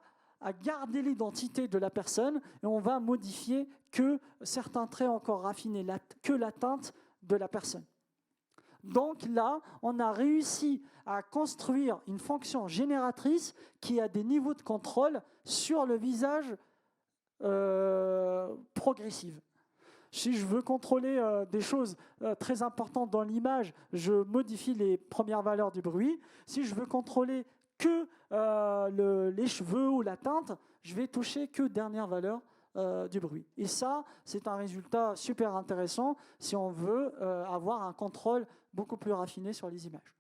garder l'identité de la personne et on va modifier que certains traits encore raffinés, que la teinte de la personne. Donc là, on a réussi à construire une fonction génératrice qui a des niveaux de contrôle sur le visage progressif. Si je veux contrôler des choses très importantes dans l'image, je modifie les premières valeurs du bruit. Si je veux contrôler que les cheveux ou la teinte, je vais toucher que dernière valeur du bruit. Et ça, c'est un résultat super intéressant si on veut avoir un contrôle beaucoup plus raffiné sur les images.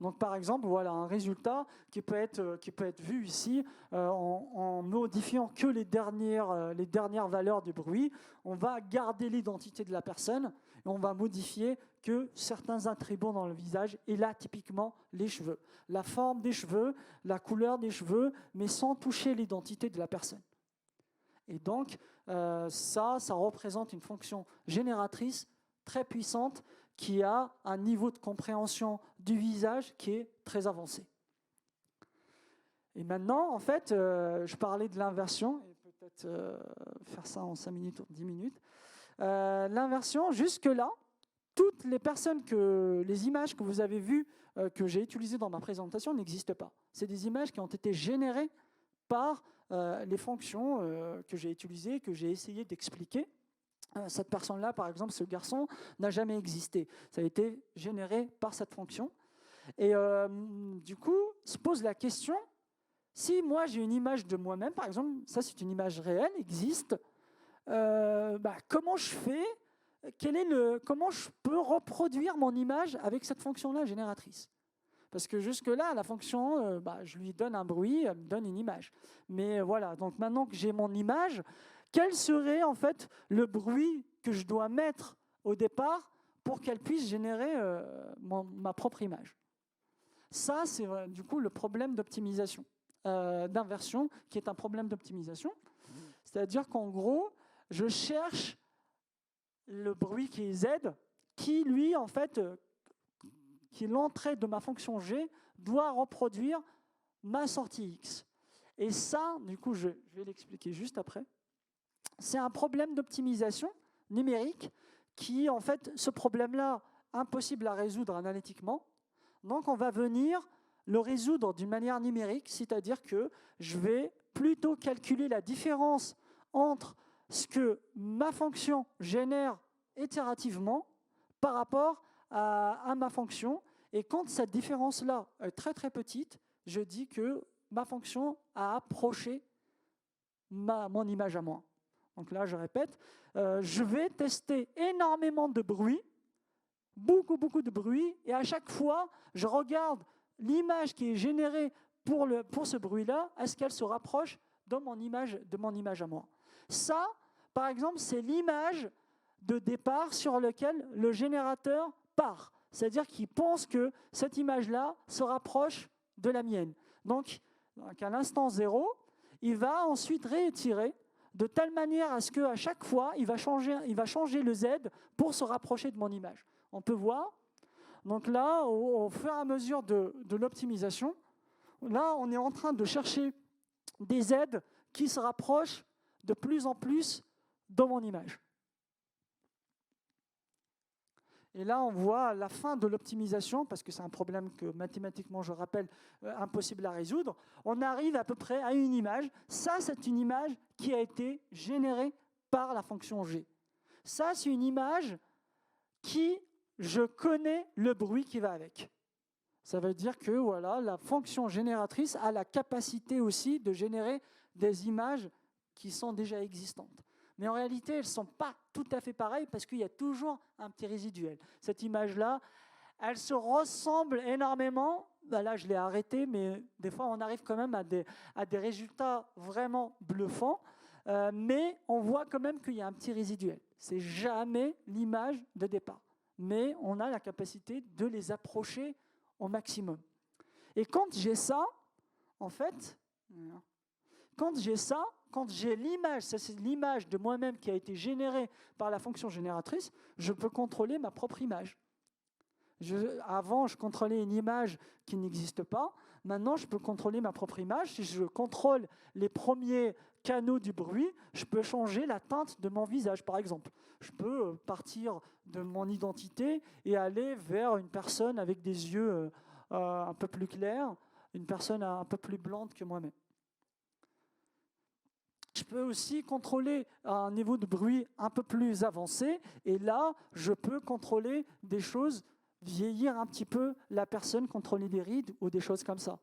Donc par exemple, voilà un résultat qui peut être vu ici en modifiant que les dernières valeurs du bruit. On va garder l'identité de la personne et on va modifier que certains attributs dans le visage. Et là, typiquement, les cheveux. La forme des cheveux, la couleur des cheveux, mais sans toucher l'identité de la personne. Et donc, ça représente une fonction génératrice très puissante qui a un niveau de compréhension du visage qui est très avancé. Et maintenant, en fait, je parlais de l'inversion, et peut-être faire ça en 5 minutes ou 10 minutes. L'inversion, jusque-là, toutes les images que vous avez vues, que j'ai utilisées dans ma présentation, n'existent pas. C'est des images qui ont été générées par les fonctions que j'ai utilisées, que j'ai essayé d'expliquer. Cette personne-là, par exemple, ce garçon, n'a jamais existé. Ça a été généré par cette fonction. Et du coup, se pose la question, si moi j'ai une image de moi-même, par exemple, ça c'est une image réelle, existe, comment je fais ? Comment je peux reproduire mon image avec cette fonction-là génératrice ? Parce que jusque-là, la fonction, je lui donne un bruit, elle me donne une image. Mais voilà, donc maintenant que j'ai mon image, quel serait en fait le bruit que je dois mettre au départ pour qu'elle puisse générer ma propre image? Ça, c'est du coup le problème d'optimisation, d'inversion, qui est un problème d'optimisation. C'est-à-dire qu'en gros, je cherche le bruit qui est Z, qui lui, en fait, qui est l'entrée de ma fonction G, doit reproduire ma sortie X. Et ça, du coup, je vais l'expliquer juste après. C'est un problème d'optimisation numérique qui, en fait, ce problème-là, impossible à résoudre analytiquement. Donc, on va venir le résoudre d'une manière numérique, c'est-à-dire que je vais plutôt calculer la différence entre ce que ma fonction génère itérativement par rapport à ma fonction. Et quand cette différence-là est très très petite, je dis que ma fonction a approché mon image à moi. Donc là, je répète, je vais tester énormément de bruit, beaucoup de bruit, et à chaque fois, je regarde l'image qui est générée pour ce bruit-là, est-ce qu'elle se rapproche de mon image à moi. Ça, par exemple, c'est l'image de départ sur laquelle le générateur part. C'est-à-dire qu'il pense que cette image-là se rapproche de la mienne. Donc à l'instant 0, il va ensuite réitérer de telle manière à ce qu'à chaque fois, il va changer le Z pour se rapprocher de mon image. On peut voir. Donc là, au fur et à mesure de l'optimisation, là, on est en train de chercher des Z qui se rapprochent de plus en plus de mon image. Et là, on voit la fin de l'optimisation, parce que c'est un problème que mathématiquement, je rappelle, impossible à résoudre. On arrive à peu près à une image. Ça, c'est une image qui a été générée par la fonction G. Ça, c'est une image qui, je connais le bruit qui va avec. Ça veut dire que voilà, la fonction génératrice a la capacité aussi de générer des images qui sont déjà existantes. Mais en réalité, elles ne sont pas tout à fait pareilles parce qu'il y a toujours un petit résiduel. Cette image-là, elle se ressemble énormément. Ben là, je l'ai arrêtée, mais des fois, on arrive quand même à des résultats vraiment bluffants. Mais on voit quand même qu'il y a un petit résiduel. Ce n'est jamais l'image de départ. Mais on a la capacité de les approcher au maximum. Et quand j'ai ça, en fait, quand j'ai l'image, ça c'est l'image de moi-même qui a été générée par la fonction génératrice, je peux contrôler ma propre image. Avant, je contrôlais une image qui n'existe pas. Maintenant, je peux contrôler ma propre image. Si je contrôle les premiers canaux du bruit, je peux changer la teinte de mon visage, par exemple. Je peux partir de mon identité et aller vers une personne avec des yeux un peu plus clairs, une personne un peu plus blonde que moi-même. Je peux aussi contrôler un niveau de bruit un peu plus avancé. Et là, je peux contrôler des choses, vieillir un petit peu la personne, contrôler des rides ou des choses comme ça.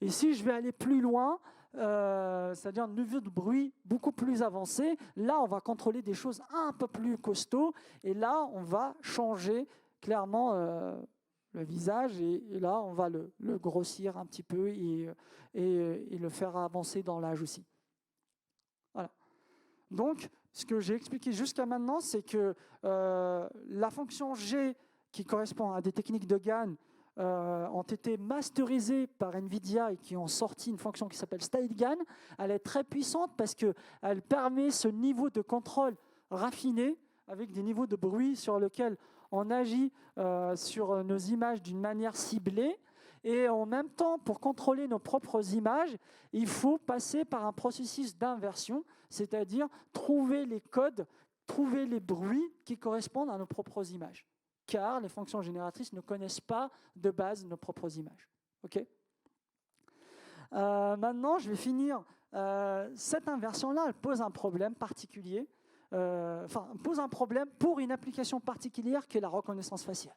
Et si je vais aller plus loin, c'est-à-dire un niveau de bruit beaucoup plus avancé, là, on va contrôler des choses un peu plus costauds. Et là, on va changer clairement le visage. Et là, on va le grossir un petit peu et le faire avancer dans l'âge aussi. Voilà. Donc, ce que j'ai expliqué jusqu'à maintenant, c'est que la fonction G, qui correspond à des techniques de GAN, ont été masterisées par NVIDIA et qui ont sorti une fonction qui s'appelle StyleGAN. Elle est très puissante parce qu'elle permet ce niveau de contrôle raffiné avec des niveaux de bruit sur lesquels on agit sur nos images d'une manière ciblée. Et en même temps, pour contrôler nos propres images, il faut passer par un processus d'inversion, c'est-à-dire trouver les codes, trouver les bruits qui correspondent à nos propres images. Car les fonctions génératrices ne connaissent pas de base nos propres images. Okay ? Maintenant, je vais finir. Cette inversion-là, elle pose un problème particulier, pose un problème pour une application particulière qui est la reconnaissance faciale.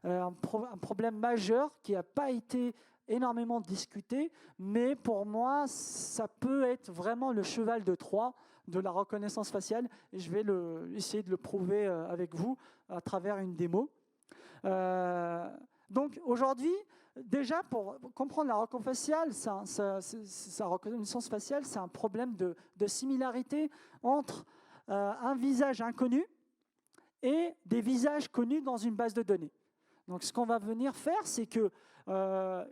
Un problème majeur qui n'a pas été énormément discuté, mais pour moi, ça peut être vraiment le cheval de Troie de la reconnaissance faciale, et je vais essayer de le prouver avec vous à travers une démo. Donc aujourd'hui, déjà pour comprendre la reconnaissance faciale, c'est un problème de similarité entre un visage inconnu et des visages connus dans une base de données. Donc, ce qu'on va venir faire, c'est que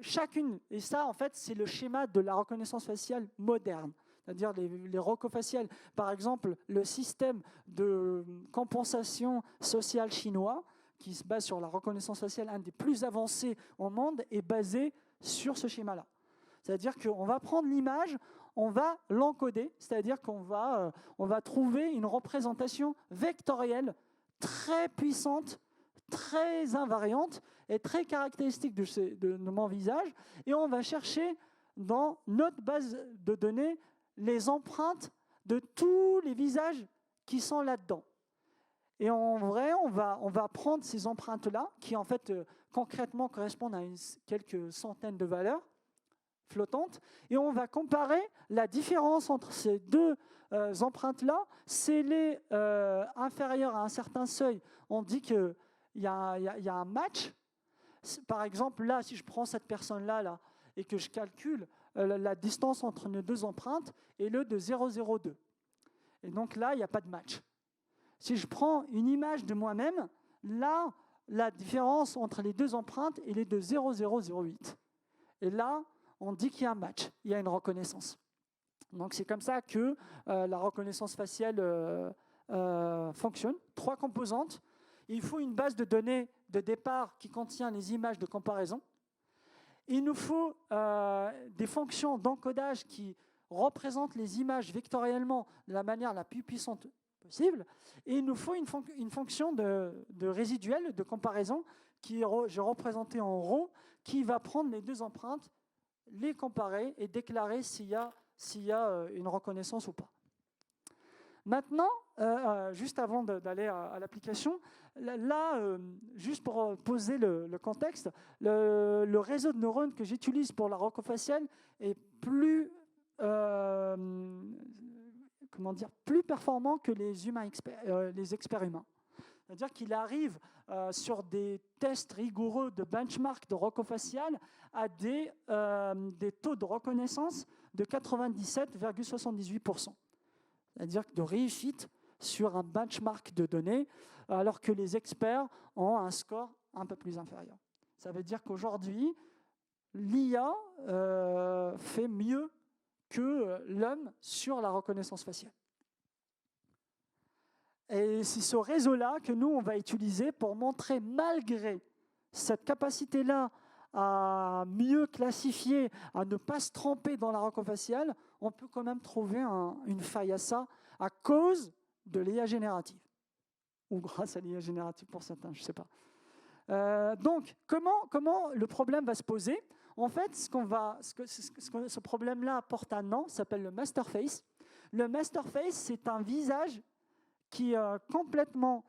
chacune, et ça, en fait, c'est le schéma de la reconnaissance faciale moderne, c'est-à-dire les rocofaciales. Par exemple, le système de compensation sociale chinois, qui se base sur la reconnaissance faciale, un des plus avancés au monde, est basé sur ce schéma-là. C'est-à-dire qu'on va prendre l'image, on va l'encoder, c'est-à-dire qu'on va trouver une représentation vectorielle très puissante, très invariante et très caractéristique de mon visage, et on va chercher dans notre base de données les empreintes de tous les visages qui sont là-dedans. Et en vrai, on va prendre ces empreintes-là, qui en fait concrètement correspondent à quelques centaines de valeurs flottantes, et on va comparer la différence entre ces deux empreintes-là. Si elle est inférieure à un certain seuil, on dit que il y a un match. Par exemple, là, si je prends cette personne-là et que je calcule la distance entre nos deux empreintes est le de 0,02. Et donc là, il n'y a pas de match. Si je prends une image de moi-même, là, la différence entre les deux empreintes est de 0,008. Et là, on dit qu'il y a un match, il y a une reconnaissance. Donc c'est comme ça que la reconnaissance faciale fonctionne. 3 composantes. Il faut une base de données de départ qui contient les images de comparaison. Il nous faut des fonctions d'encodage qui représentent les images vectoriellement de la manière la plus puissante possible. Et il nous faut une fonction de résiduel, de comparaison, qui j'ai représenté en ρ, qui va prendre les deux empreintes, les comparer et déclarer s'il y a une reconnaissance ou pas. Maintenant, juste avant d'aller à l'application, là, juste pour poser le contexte, le réseau de neurones que j'utilise pour la rocofaciale est plus performant que les experts humains. C'est-à-dire qu'il arrive sur des tests rigoureux de benchmark de rocofacial à des taux de reconnaissance de 97,78%. C'est-à-dire de réussite sur un benchmark de données, alors que les experts ont un score un peu plus inférieur. Ça veut dire qu'aujourd'hui, l'IA fait mieux que l'homme sur la reconnaissance faciale. Et c'est ce réseau-là que nous, on va utiliser pour montrer, malgré cette capacité-là à mieux classifier, à ne pas se tromper dans la rocofaciale, on peut quand même trouver une faille à ça à cause de l'IA générative. Ou grâce à l'IA générative pour certains, je ne sais pas. Donc, comment le problème va se poser? En fait, ce problème-là apporte un nom, s'appelle le master face. Le master face, c'est un visage qui est complètement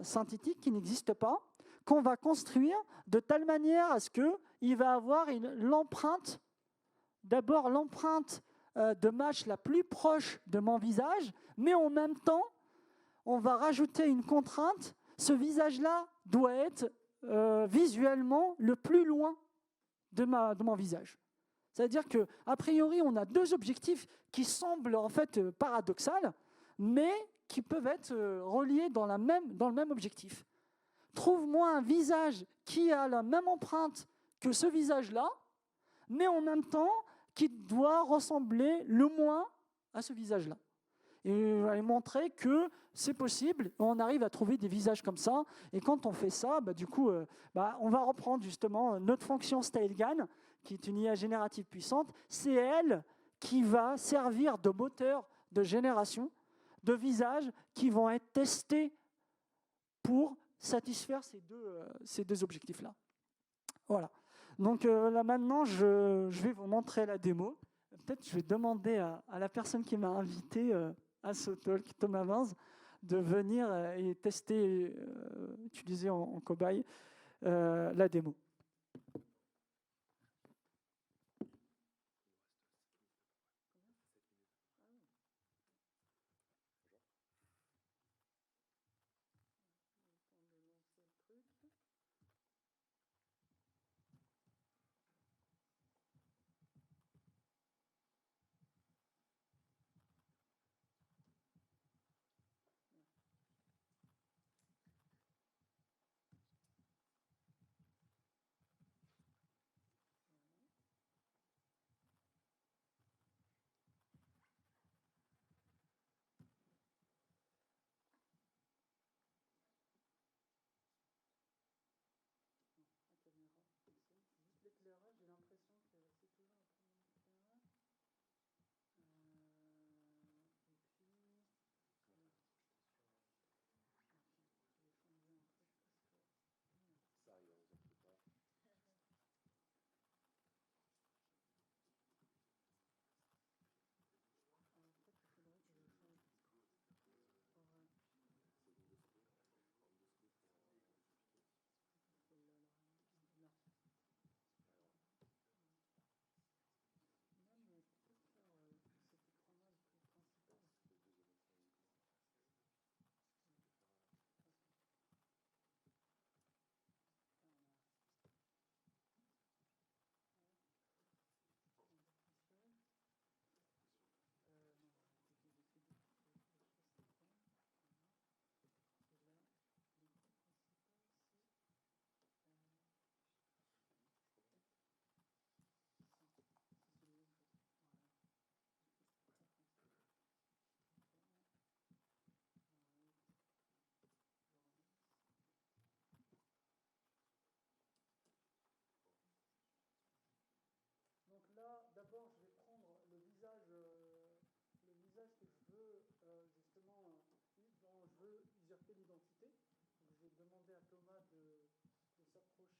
synthétique, qui n'existe pas, qu'on va construire de telle manière à ce qu'il va avoir l'empreinte, d'abord l'empreinte de match la plus proche de mon visage, mais en même temps, on va rajouter une contrainte. Ce visage-là doit être visuellement le plus loin de mon visage. C'est-à-dire qu'a priori, on a deux objectifs qui semblent en fait paradoxaux, mais qui peuvent être reliés dans le même objectif. Trouve-moi un visage qui a la même empreinte que ce visage-là, mais en même temps qui doit ressembler le moins à ce visage-là. Et je vais montrer que c'est possible, on arrive à trouver des visages comme ça, et quand on fait ça, du coup, on va reprendre justement notre fonction StyleGAN, qui est une IA générative puissante. C'est elle qui va servir de moteur de génération de visages qui vont être testés pour satisfaire ces deux objectifs-là. Voilà. Donc là maintenant, je vais vous montrer la démo. Peut-être je vais demander à la personne qui m'a invité à ce talk, Thomas Vinz, de venir et tester, utiliser en cobaye la démo.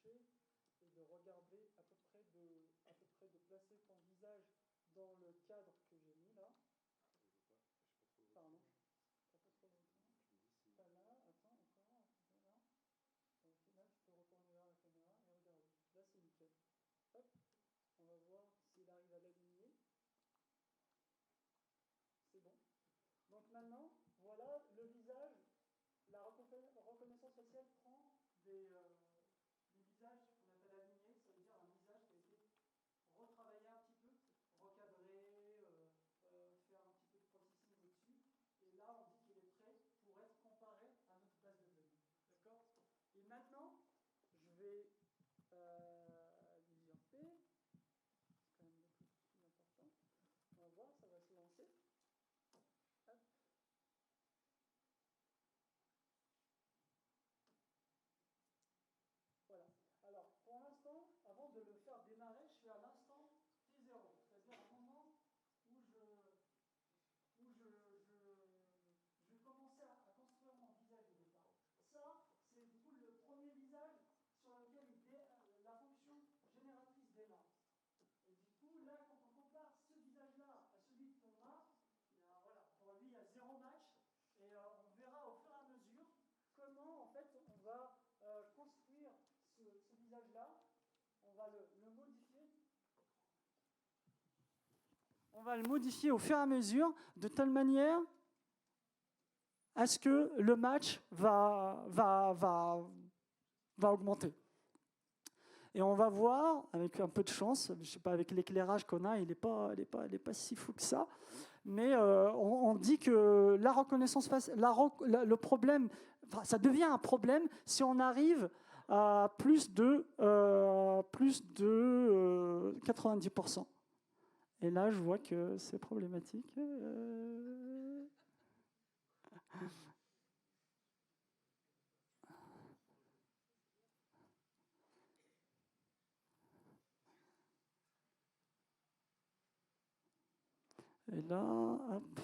toucher et de regarder à peu près de placer ton visage dans le cadre que j'ai mis là. Pardon. Pas trop longtemps. Pas là, attends, encore. Là. Et là, tu peux retourner vers la caméra et regarder. Là, c'est nickel. Hop. On va voir s'il arrive à l'aligner. C'est bon. Donc maintenant, voilà le visage. La reconnaissance faciale prend des visages qu'on appelle alignés. Ça veut dire un visage qui a été retravailler un petit peu, recadrer, faire un petit peu de processing au-dessus. Et là, on dit qu'il est prêt pour être comparé à notre base de données. D'accord? Et maintenant, je vais l'usurper. C'est quand même le plus important. On va voir, ça va se lancer. Hop. Voilà. Alors, pour l'instant, avant de le faire démarrer, je suis à l'instant T0, c'est-à-dire un moment où je commençais à construire mon visage au départ. Ça, c'est du coup le premier visage sur lequel la fonction génératrice démarre. Et du coup, là, quand on compare ce visage-là à celui de Thomas, voilà, pour lui, il y a 0 match. Et on verra au fur et à mesure comment, en fait, on va construire ce visage-là. On va le modifier. On va le modifier au fur et à mesure, de telle manière à ce que le match va augmenter. Et on va voir, avec un peu de chance, je ne sais pas, avec l'éclairage qu'on a, il n'est pas si fou que ça, mais on dit que la reconnaissance faciale, le problème, enfin, ça devient un problème si on arrive à plus de 90%. Et là, je vois que c'est problématique. Et là, hop,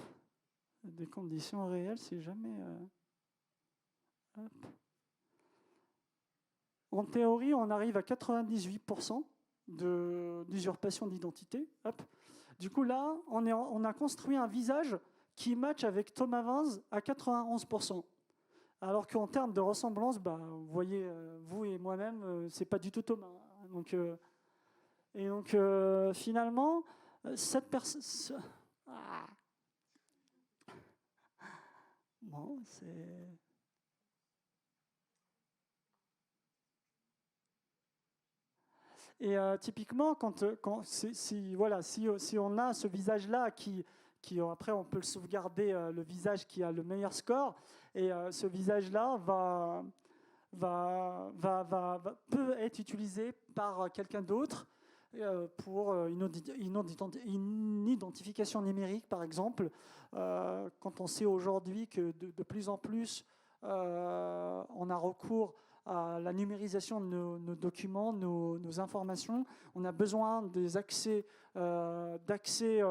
des conditions réelles, si jamais... hop. En théorie, on arrive à 98% d'usurpation d'identité. Hop. Du coup, là, on a construit un visage qui match avec Thomas Vins à 91%. Alors qu'en termes de ressemblance, vous voyez, vous et moi-même, c'est pas du tout Thomas. Donc, finalement, cette personne... Ah. Bon, c'est... Et typiquement, si on a ce visage-là qui après on peut le sauvegarder, le visage qui a le meilleur score, et ce visage-là peut être utilisé par quelqu'un d'autre pour une identification numérique, par exemple. Quand on sait aujourd'hui que de plus en plus on a recours à la numérisation de nos documents, nos informations, on a besoin des accès d'accès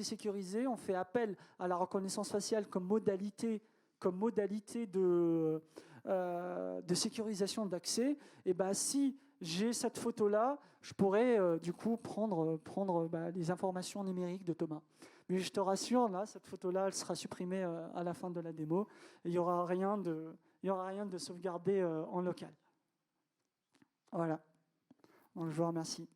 sécurisé. On fait appel à la reconnaissance faciale comme modalité de sécurisation d'accès. Et si j'ai cette photo-là, je pourrais du coup prendre les informations numériques de Thomas. Mais je te rassure, là, cette photo-là, elle sera supprimée à la fin de la démo. Et il n'y aura rien de sauvegardé en local. Voilà. Donc, je vous remercie.